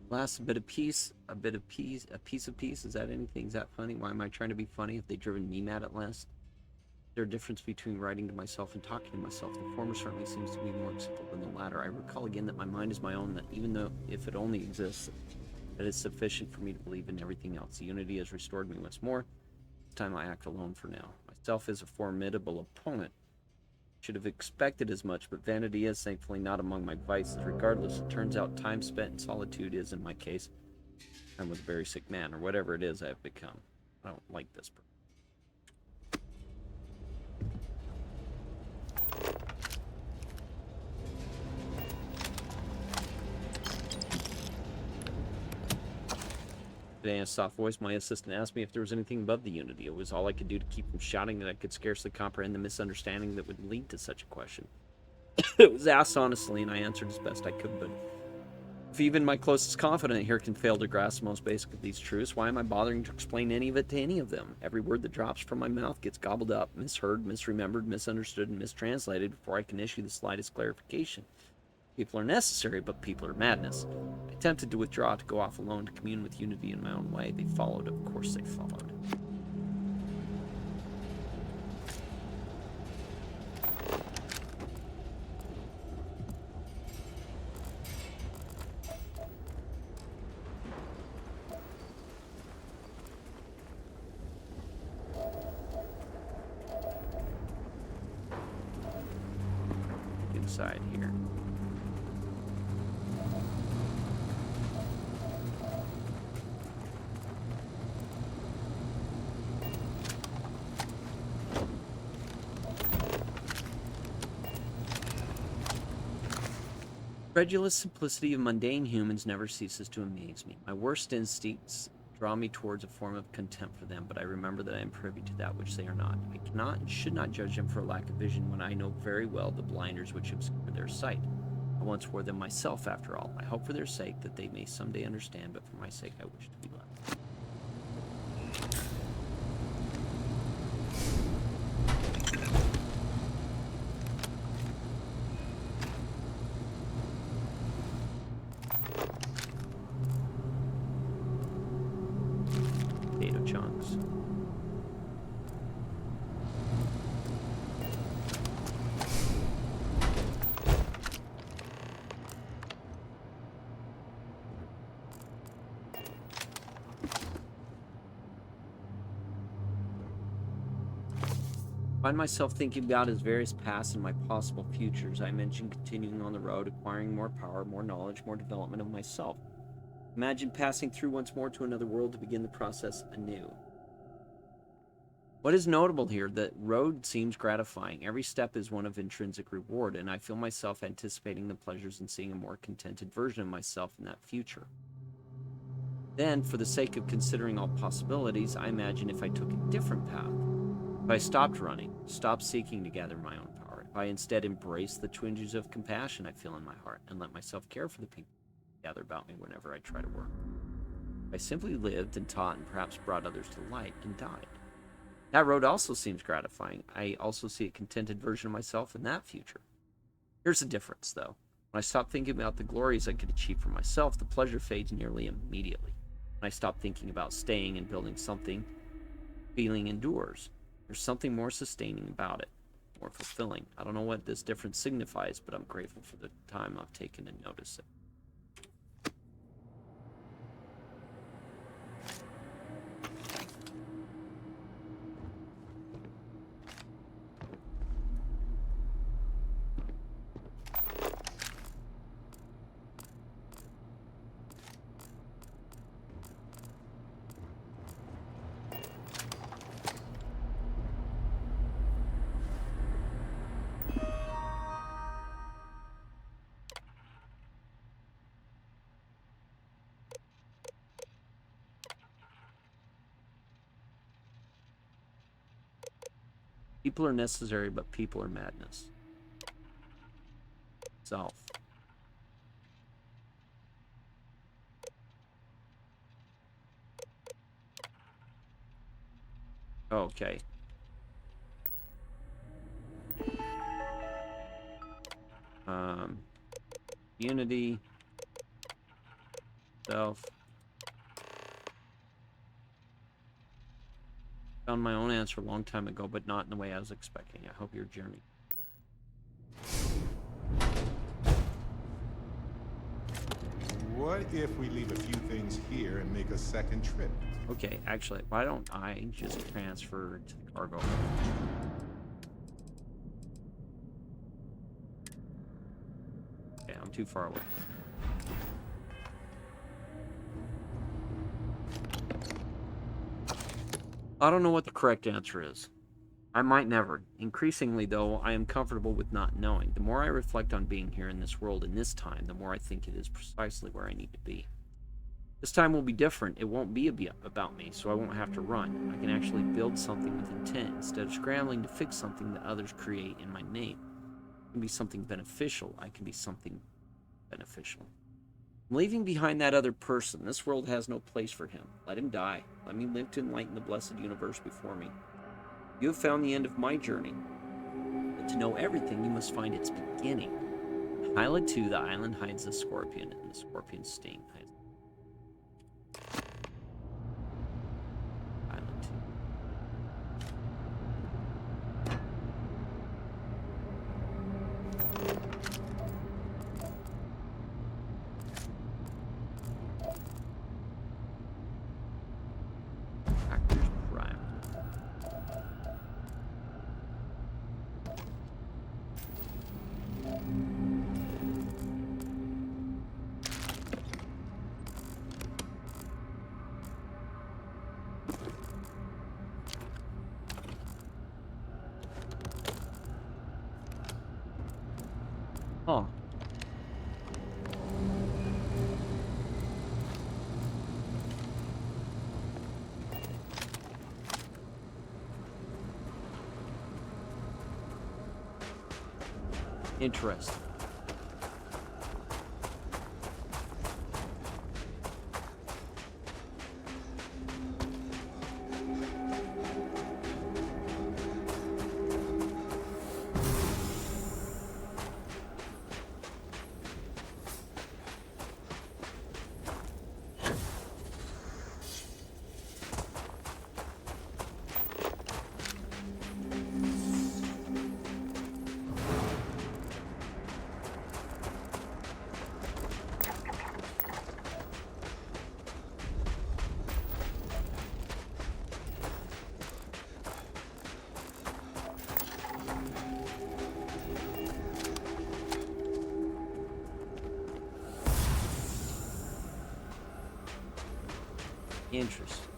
Last bit of peace, a piece of peace. Is that anything? Is that funny? Why am I trying to be funny if they've driven me mad at last? Is there a difference between writing to myself and talking to myself? The former certainly seems to be more acceptable than the latter. I recall again that my mind is my own, that even though if it only exists, that is sufficient for me to believe in everything else. The unity has restored me once more. This time I act alone for now. Myself is a formidable opponent. Should have expected as much, but vanity is thankfully not among my vices. Regardless, it turns out time spent in solitude is, in my case, I'm with a very sick man, or whatever it is I have become. I don't like this person. Today, in a soft voice, my assistant asked me if there was anything above the unity. It was all I could do to keep from shouting that I could scarcely comprehend the misunderstanding that would lead to such a question. It was asked honestly, and I answered as best I could, but if even my closest confidant here can fail to grasp the most basic of these truths, why am I bothering to explain any of it to any of them? Every word that drops from my mouth gets gobbled up, misheard, misremembered, misunderstood, and mistranslated before I can issue the slightest clarification. People are necessary, but people are madness. I attempted to withdraw, to go off alone, to commune with unity in my own way. They followed, of course they followed. side here. Credulous simplicity of mundane humans never ceases to amaze me. My worst instincts draw me towards a form of contempt for them, but I remember that I am privy to that which they are not. I cannot and should not judge them for a lack of vision when I know very well the blinders which obscure their sight. I once wore them myself, after all. I hope for their sake that they may someday understand, but for my sake I wish to be left. Potato chunks. Find myself thinking about his various pasts and my possible futures. I mentioned continuing on the road, acquiring more power, more knowledge, more development of myself. Imagine passing through once more to another world to begin the process anew. What is notable here, the road seems gratifying. Every step is one of intrinsic reward, and I feel myself anticipating the pleasures and seeing a more contented version of myself in that future. Then, for the sake of considering all possibilities, I imagine if I took a different path. If I stopped running, stopped seeking to gather my own power, if I instead embraced the twinges of compassion I feel in my heart and let myself care for the people who gather about me whenever I try to work. If I simply lived and taught and perhaps brought others to light and died. That road also seems gratifying. I also see a contented version of myself in that future. Here's the difference, though. When I stop thinking about the glories I could achieve for myself, the pleasure fades nearly immediately. When I stop thinking about staying and building something, feeling endures. There's something more sustaining about it, more fulfilling. I don't know what this difference signifies, but I'm grateful for the time I've taken to notice it. People are necessary, but people are madness. Self. Okay. Unity. Self. Found my own answer a long time ago, but not in the way I was expecting. I hope your journey. What if we leave a few things here and make a second trip? Okay, actually, why don't I just transfer to the cargo? Okay, I'm too far away. I don't know what the correct answer is. I might never. Increasingly, though, I am comfortable with not knowing. The more I reflect on being here in this world in this time, the more I think it is precisely where I need to be. This time will be different. It won't be about me, so I won't have to run. I can actually build something with intent instead of scrambling to fix something that others create in my name. It can be something beneficial. I can be something beneficial. I'm leaving behind that other person. This world has no place for him. Let him die. Let me live to enlighten the blessed universe before me. You have found the end of my journey. But to know everything, you must find its beginning. In Hyla 2, the island hides the scorpion, and the scorpion's sting hides. Island 2. Actors Prime. Interesting. Interesting.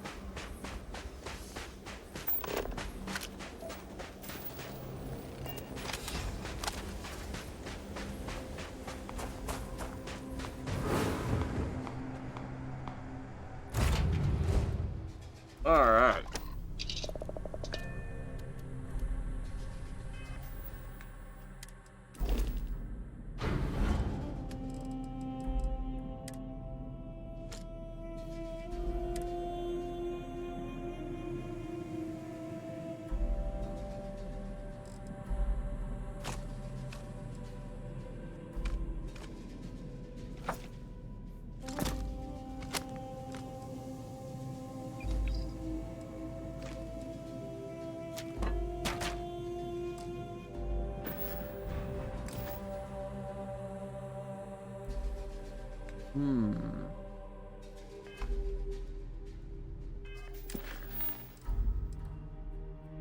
All right.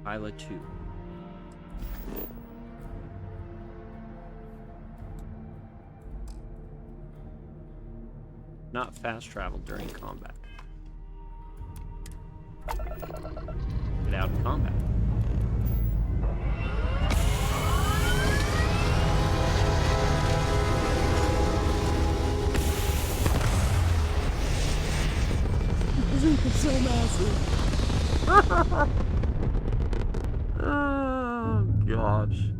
Pilot 2. Not fast travel during combat. Get out of combat. It's so massive. Oh, gosh.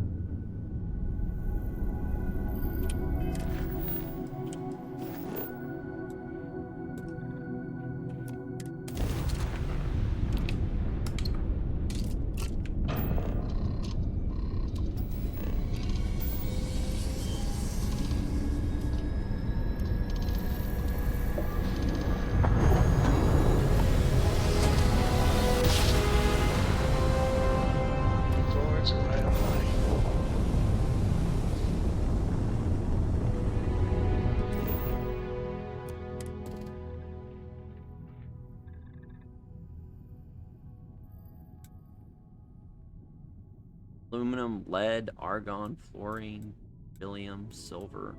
Aluminum, lead, argon, fluorine, beryllium, silver.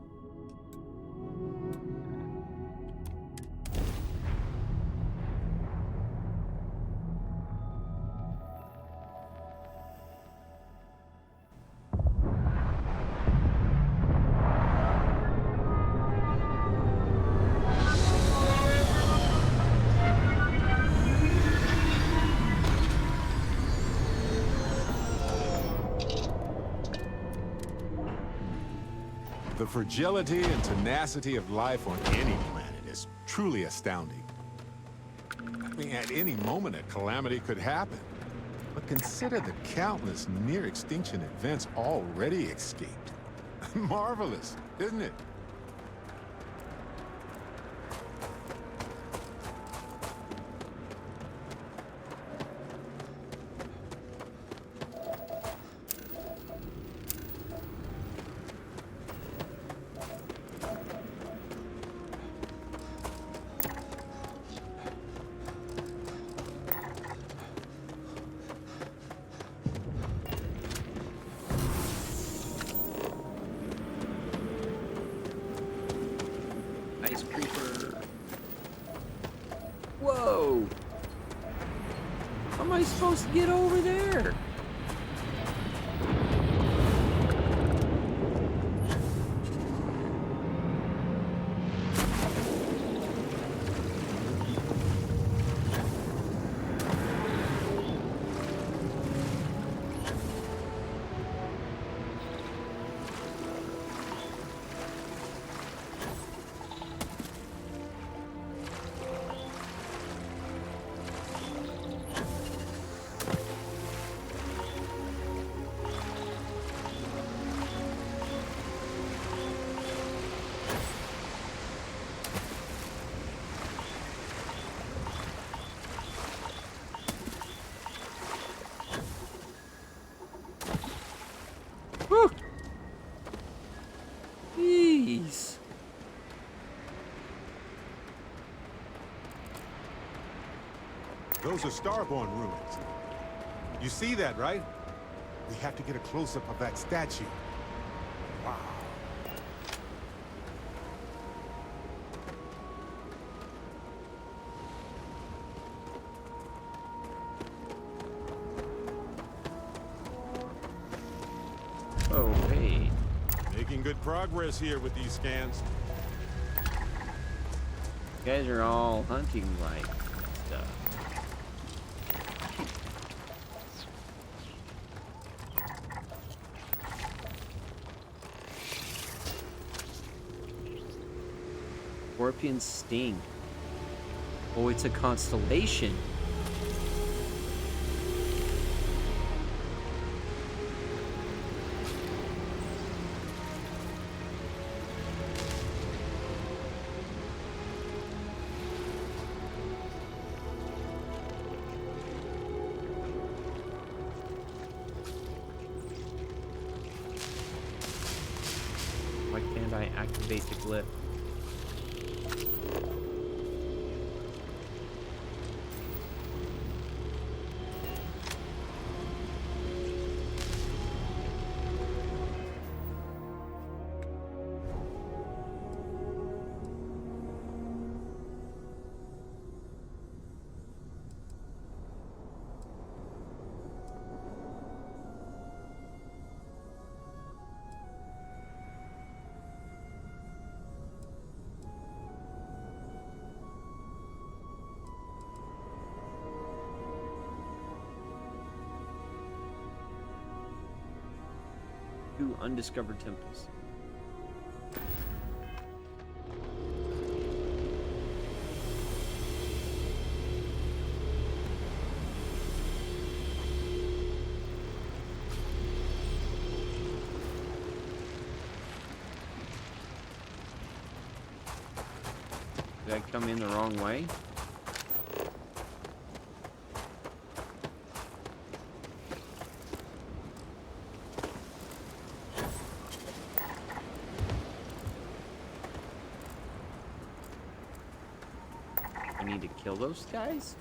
The fragility and tenacity of life on any planet is truly astounding. I mean, at any moment, a calamity could happen. But consider the countless near-extinction events already escaped. Marvelous, isn't it? Whoa! How am I supposed to get over there? Those are Starborn ruins. You see that, right? We have to get a close-up of that statue. Wow. Oh, hey. Making good progress here with these scans. You guys are all hunting like stuff. Scorpion Sting. Oh, it's a constellation. Why can't I activate the glyph? Two undiscovered temples. Did I come in the wrong way? I need to kill those guys?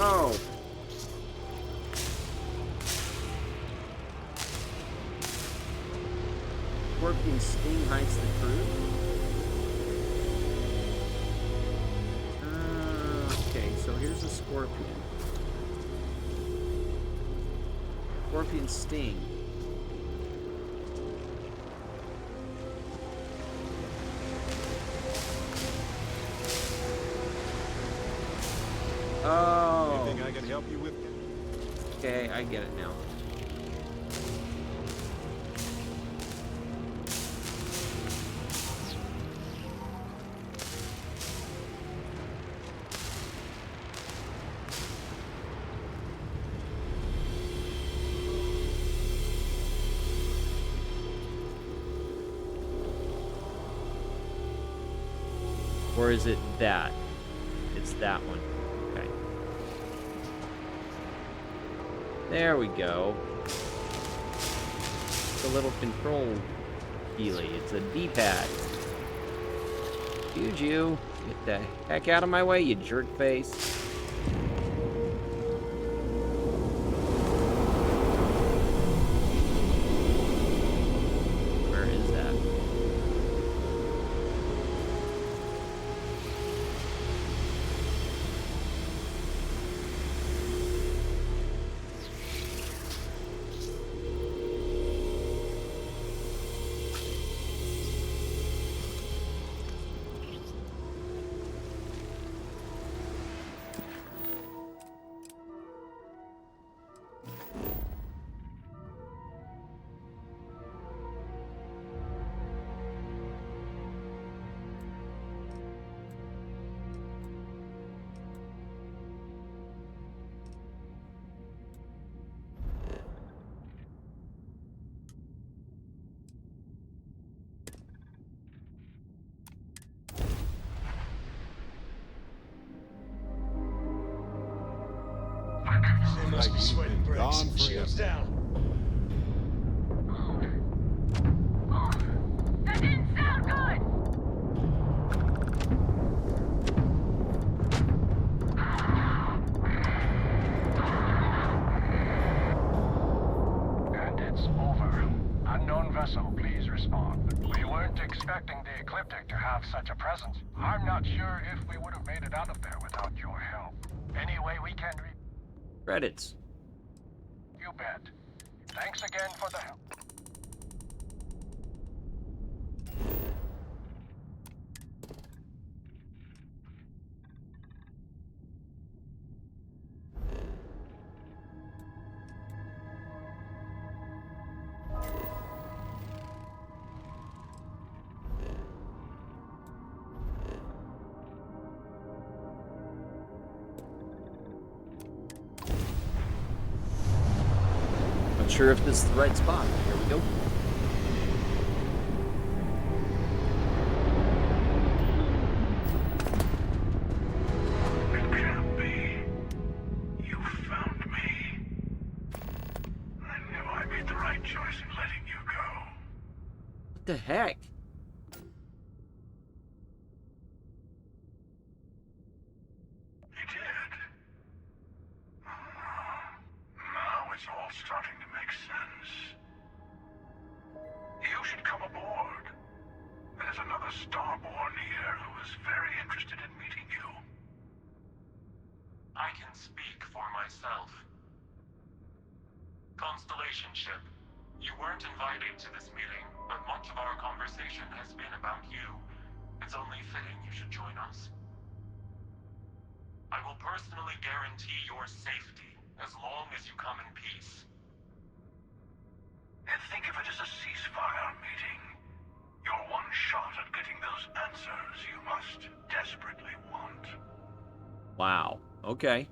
Oh. Scorpion Sting hides the crew? Okay, so here's a scorpion. Scorpion Sting. I get it now. Or is it that? It's that one. Okay. There we go. It's a little control dealy. It's a D-pad. Excuse you. Get the heck out of my way, you jerk face. Where is that? They must be sweating bricks. Shields down. That didn't sound good! And it's over. Unknown vessel, please respond. We weren't expecting the Ecliptic to have such a presence. I'm not sure if we would have made it out of there without your help. Anyway, we can Credits. You bet. Thanks again for the help. Not sure if this is the right spot. Here we go. It can't be. You found me. I knew I made the right choice in letting you go. What the heck? You did. Now it's all starting to make sense. You should come aboard. There's another Starborn here who is very interested in meeting you. I can speak for myself. Constellation ship, you weren't invited to this meeting, but much of our conversation has been about you. It's only fitting you should join us. I will personally guarantee your safety as long as you come in peace. And think of it as a ceasefire meeting. Your one shot at getting those answers you must desperately want. Wow. Okay.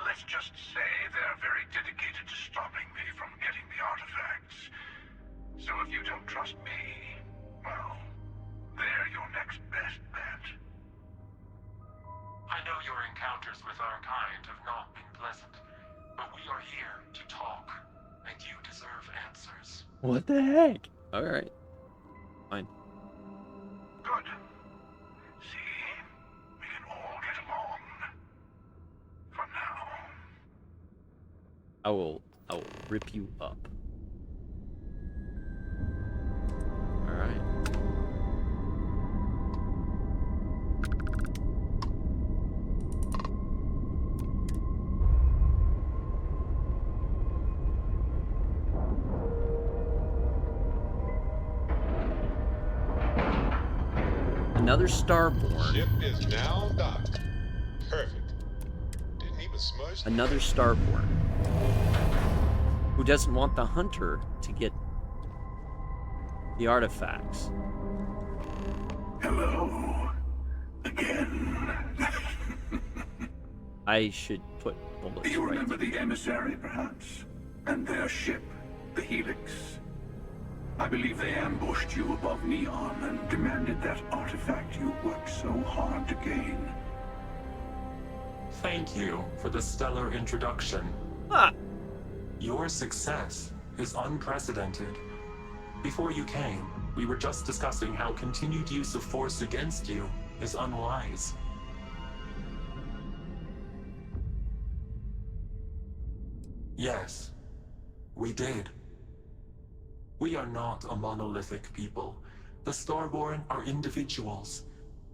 Let's just say they're very dedicated to stopping me from getting the artifacts. So if you don't trust me, well, they're your next best bet. I know your encounters with our kind have not been pleasant, but we are here to talk, and you deserve answers. What the heck? All right. Fine. Good. See? We can all get along. For now. I will rip you up. All right. another Starborn. Ship is now docked. Perfect. Didn't even smudge. Another Starborn. Who doesn't want the Hunter to get the artifacts. Hello. Again. I should put bullets. You remember the emissary, perhaps? And their ship, the Helix? I believe they ambushed you above Neon and demanded that artifact you worked so hard to gain. Thank you for the stellar introduction. Your success is unprecedented. Before you came, we were just discussing how continued use of force against you is unwise. Yes, we did. We are not a monolithic people. The Starborn are individuals.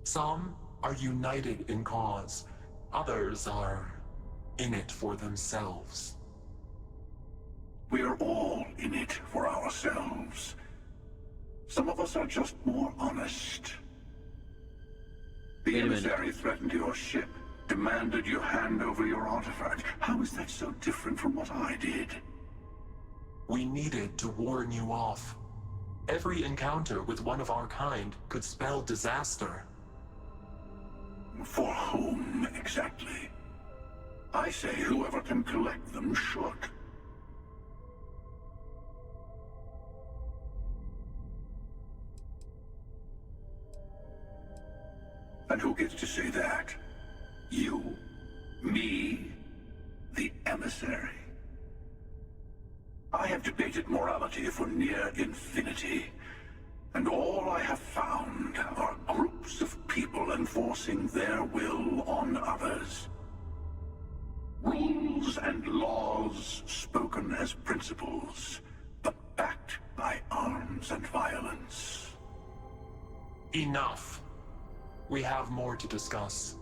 Some are united in cause. Others are in it for themselves. We're all in it for ourselves. Some of us are just more honest. The emissary threatened your ship, demanded you hand over your artifact. How is that so different from what I did? We needed to warn you off. Every encounter with one of our kind could spell disaster. For whom, exactly? I say whoever can collect them should. And who gets to say that? You? Me? The emissary? I have debated morality for near infinity, and all I have found are groups of people enforcing their will on others. Rules and laws spoken as principles, but backed by arms and violence. Enough. We have more to discuss.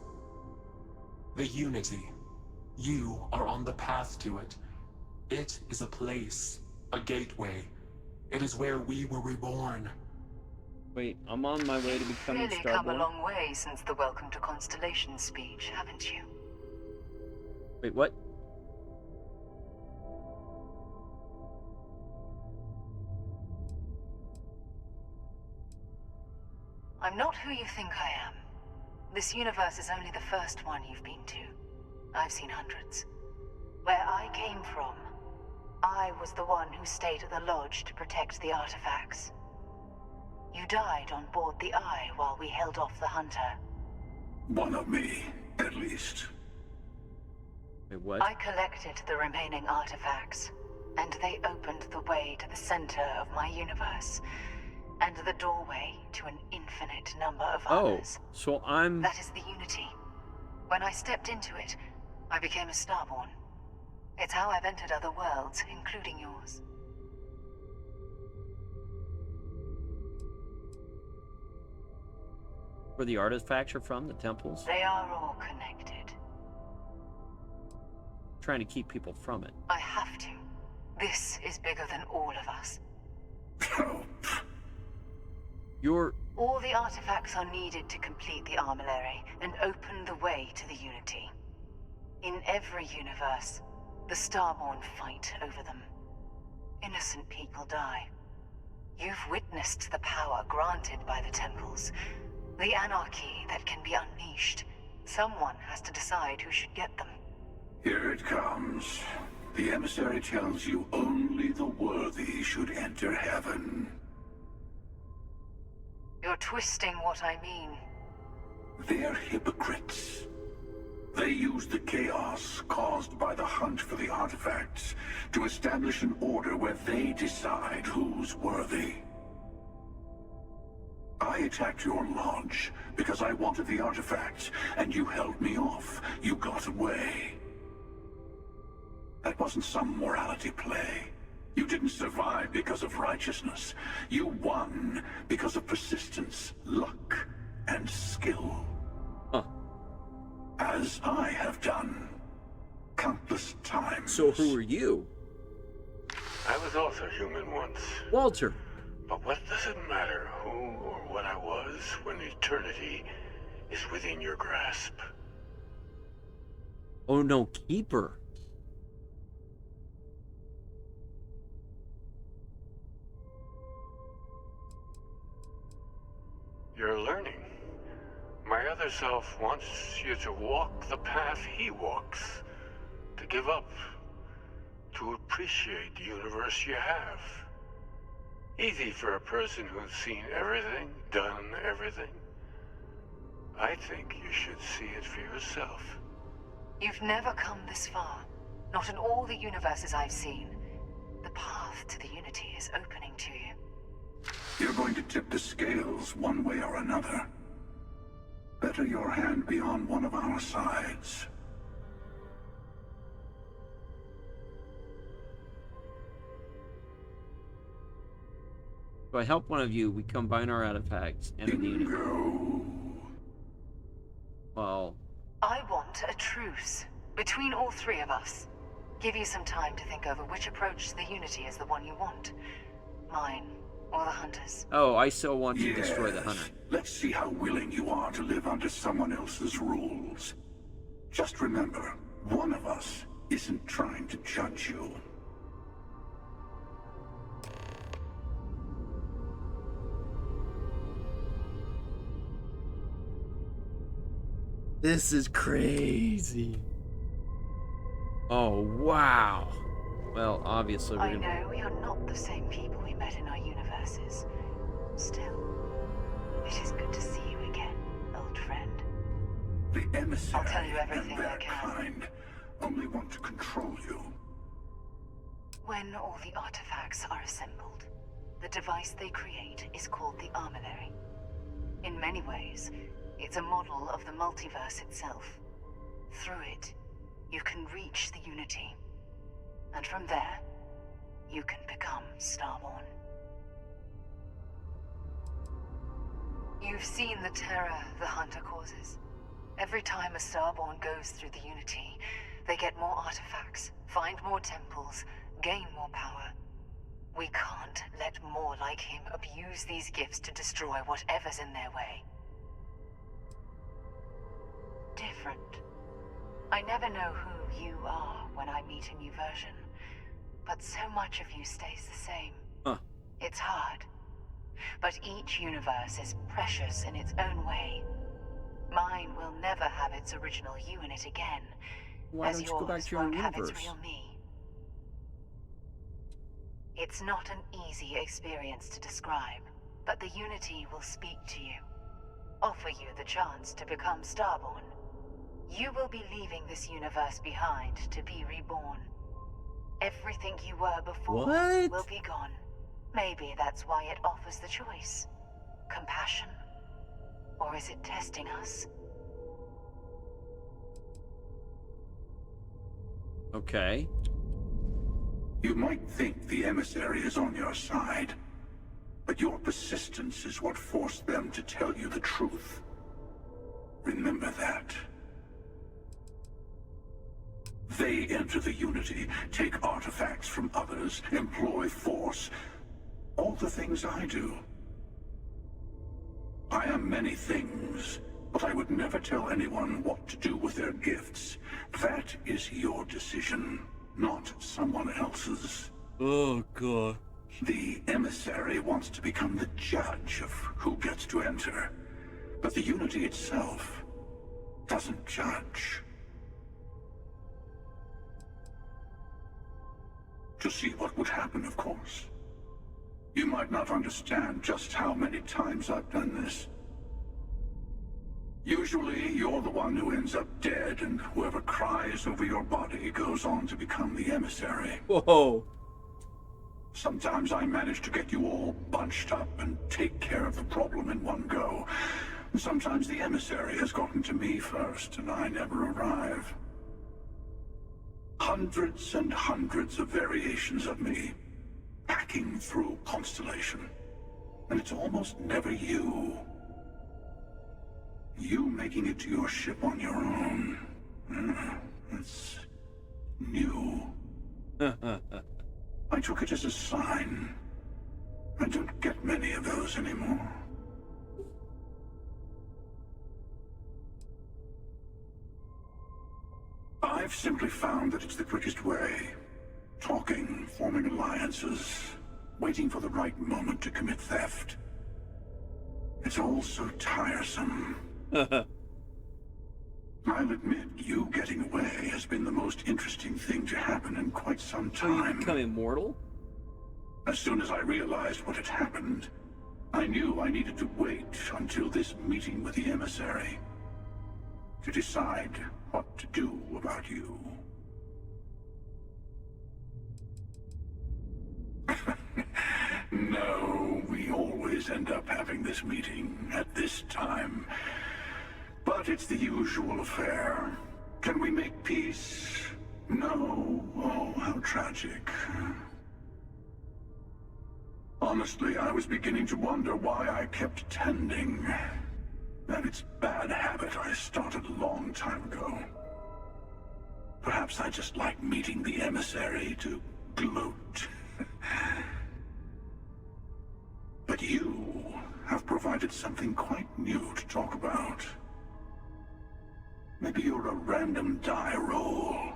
The Unity. You are on the path to it. It is a place, a gateway. It is where we were reborn. Wait, I'm on my way to becoming Clearly Starborn. come a long way since the Welcome to Constellation speech, haven't you? Wait, what? I'm not who you think I am. This universe is only the first one you've been to. I've seen hundreds. Where I came from, I was the one who stayed at the lodge to protect the artifacts. You died on board the Eye while we held off the Hunter. One of me, at least. Wait, what? I collected the remaining artifacts, and they opened the way to the center of my universe, and the doorway to an infinite number of others. So I'm... That is the Unity. When I stepped into it, I became a Starborn. It's how I've entered other worlds, including yours. Where the artifacts are from, the temples? They are all connected. Trying to keep people from it. I have to. This is bigger than all of us. All the artifacts are needed to complete the armillary and open the way to the Unity. In every universe, the Starborn fight over them. Innocent people die. You've witnessed the power granted by the temples, the anarchy that can be unleashed. Someone has to decide who should get them. Here it comes. The emissary tells you only the worthy should enter heaven. You're twisting what I mean. They're hypocrites. They use the chaos caused by the hunt for the artifacts to establish an order where they decide who's worthy. I attacked your lodge because I wanted the artifacts, and you held me off. You got away. That wasn't some morality play. You didn't survive because of righteousness. You won because of persistence, luck, and skill. As I have done countless times. So who are you? I was also human once. Walter. But what does it matter who or what I was when eternity is within your grasp. Oh no, Keeper. You're learning. My other self wants you to walk the path he walks. To give up. To appreciate the universe you have. Easy for a person who's seen everything, done everything. I think you should see it for yourself. You've never come this far. Not in all the universes I've seen. The path to the Unity is opening to you. You're going to tip the scales one way or another. Better your hand be on one of our sides. If I help one of you, we combine our artifacts and the Unity. Well, I want a truce between all three of us. Give you some time to think over which approach to the Unity is the one you want. Mine or the Hunter's. oh, I still want to destroy the Hunter. Let's see how willing you are to live under someone else's rules. Just remember, one of us isn't trying to judge you. This is crazy. Oh, wow. Well, obviously we're I gonna... know we are not the same people we met in our universes. Still, it is good to see you again, old friend. The emissary I'll tell you everything and their I can. kind only want to control you. When all the artifacts are assembled, the device they create is called the Armillary. In many ways, it's a model of the multiverse itself. Through it, you can reach the Unity. And from there, you can become Starborn. You've seen the terror the Hunter causes. Every time a Starborn goes through the Unity, they get more artifacts, find more temples, gain more power. We can't let more like him abuse these gifts to destroy whatever's in their way. Different. I never know who you are when I meet a new version, but so much of you stays the same. It's hard. But each universe is precious in its own way. Mine will never have its original you in it again, Why as don't you go back yours to your won't have its universe? real me. It's not an easy experience to describe, but the Unity will speak to you, offer you the chance to become Starborn. You will be leaving this universe behind to be reborn. Everything you were before What? will be gone. Maybe that's why it offers the choice. Compassion? Or is it testing us? Okay. You might think the emissary is on your side, but your persistence is what forced them to tell you the truth. Remember that. They enter the Unity, take artifacts from others, employ force. All the things I do. I am many things, but I would never tell anyone what to do with their gifts. That is your decision, not someone else's. Oh, God. The emissary wants to become the judge of who gets to enter, but the Unity itself doesn't judge. To see what would happen, of course. You might not understand just how many times I've done this. Usually, you're the one who ends up dead, and whoever cries over your body goes on to become the emissary. Whoa. Sometimes I manage to get you all bunched up and take care of the problem in one go. Sometimes the emissary has gotten to me first, and I never arrive. Hundreds and hundreds of variations of me, hacking through Constellation. And it's almost never you. You making it to your ship on your own. It's new. I took it as a sign. I don't get many of those anymore. I've simply found that it's the quickest way. Talking, forming alliances, waiting for the right moment to commit theft. It's all so tiresome. I'll admit, you getting away has been the most interesting thing to happen in quite some time. You become immortal? As soon as I realized what had happened, I knew I needed to wait until this meeting with the emissary to decide what to do about you. No, we always end up having this meeting at this time. But it's the usual affair. Can we make peace? No. Oh, how tragic. Honestly, I was beginning to wonder why I kept tending. And it's a bad habit I started a long time ago. Perhaps I just like meeting the emissary to gloat. But you have provided something quite new to talk about. Maybe you're a random die roll.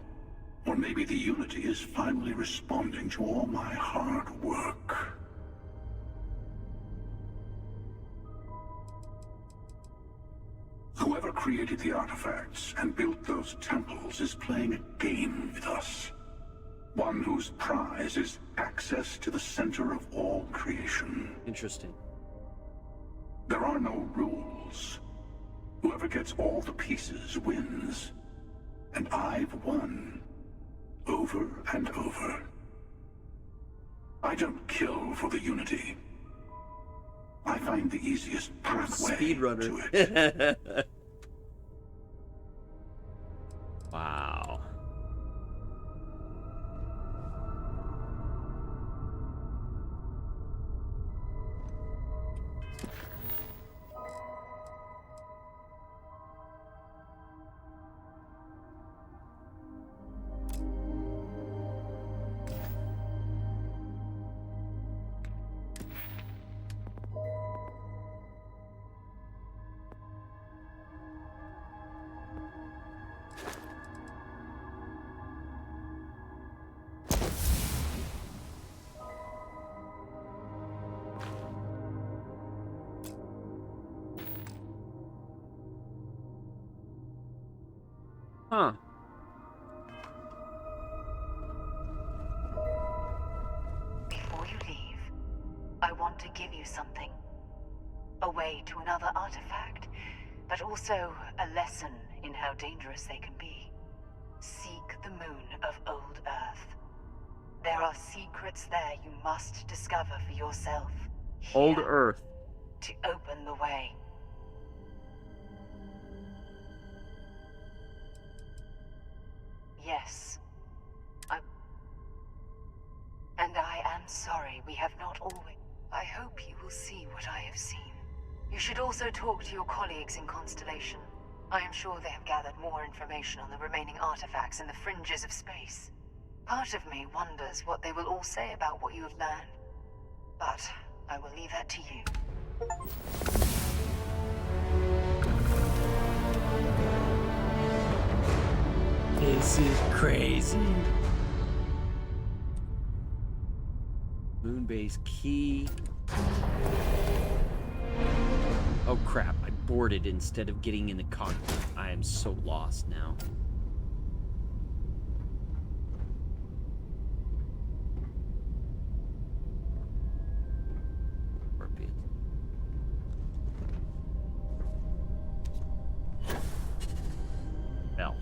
Or maybe the Unity is finally responding to all my hard work. Whoever created the artifacts and built those temples is playing a game with us. One whose prize is access to the center of all creation. Interesting. There are no rules. Whoever gets all the pieces wins. And I've won. Over and over. I don't kill for the Unity. I find the easiest pathway to it. Wow. Huh. Before you leave, I want to give you something. A way to another artifact, but also a lesson in how dangerous they can be. Seek the moon of Old Earth. There are secrets there you must discover for yourself. Old Here, Earth. to open the way. Yes. And I am sorry we have not always... I hope you will see what I have seen. You should also talk to your colleagues in Constellation. I am sure they have gathered more information on the remaining artifacts in the fringes of space. Part of me wonders what they will all say about what you have learned. But I will leave that to you. This is crazy. Moonbase key. Oh crap, I boarded instead of getting in the cockpit. I am so lost now. Bell.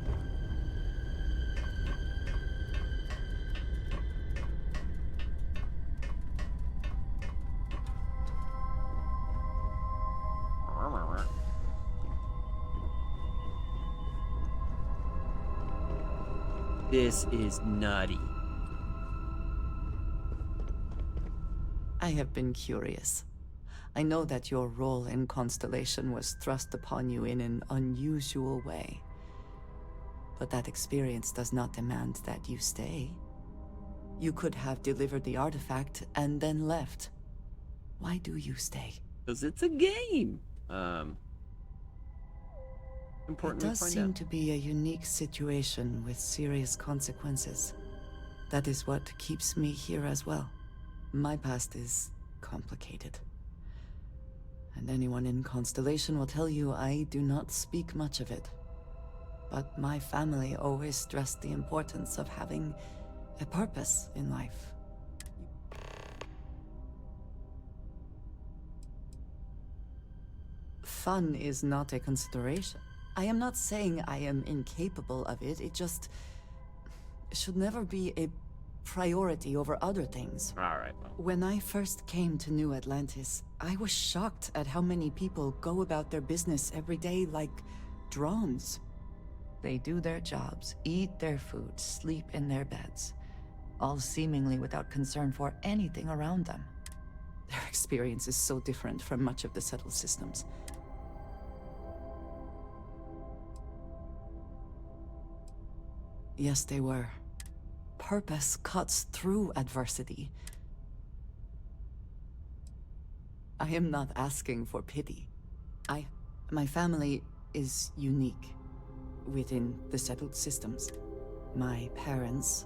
This is nutty. I have been curious. I know that your role in Constellation was thrust upon you in an unusual way. But that experience does not demand that you stay. You could have delivered the artifact and then left. Why do you stay? Because it's a game. Important It to does find seem out. to be a unique situation with serious consequences. That is what keeps me here as well. My past is complicated. And anyone in Constellation will tell you I do not speak much of it. But my family always stressed the importance of having a purpose in life. Fun is not a consideration. I am not saying I am incapable of it, it just should never be a priority over other things. Alright. When I first came to New Atlantis, I was shocked at how many people go about their business every day like drones. They do their jobs, eat their food, sleep in their beds, all seemingly without concern for anything around them. Their experience is so different from much of the settled systems. Yes, they were. Purpose cuts through adversity. I am not asking for pity. My family is unique within the settled systems. My parents,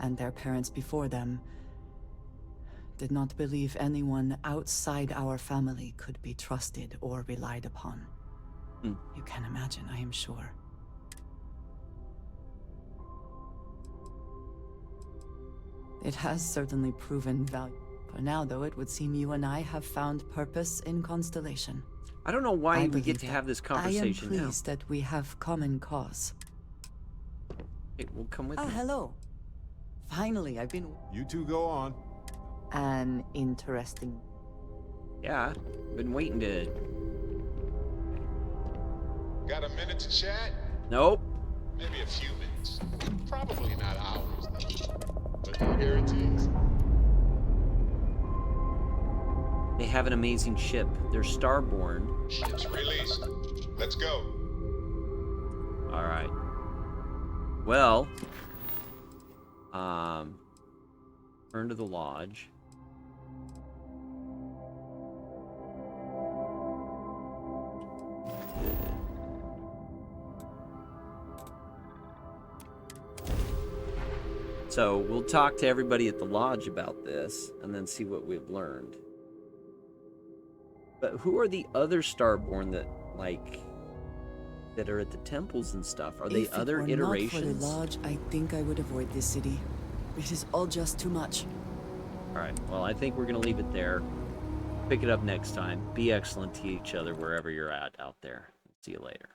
and their parents before them, did not believe anyone outside our family could be trusted or relied upon. You can imagine, I am sure. It has certainly proven valuable. For now, though, it would seem you and I have found purpose in Constellation. I don't know why we get to have this conversation I am pleased that we have common cause. It will come with me. Hello. Finally, I've been... You two go on. An interesting... Yeah, been waiting to... Got a minute to chat? Nope. Maybe a few minutes. Probably not hours, though. But here it is. They have an amazing ship. They're starborn. Ship's released. Let's go. All right. Well, turn to the lodge. So we'll talk to everybody at the lodge about this and then see what we've learned. But who are the other Starborn that are at the temples and stuff? Are they other iterations? If it were not for the lodge, I think I would avoid this city. It is all just too much. All right. Well, I think we're going to leave it there. Pick it up next time. Be excellent to each other wherever you're at out there. See you later.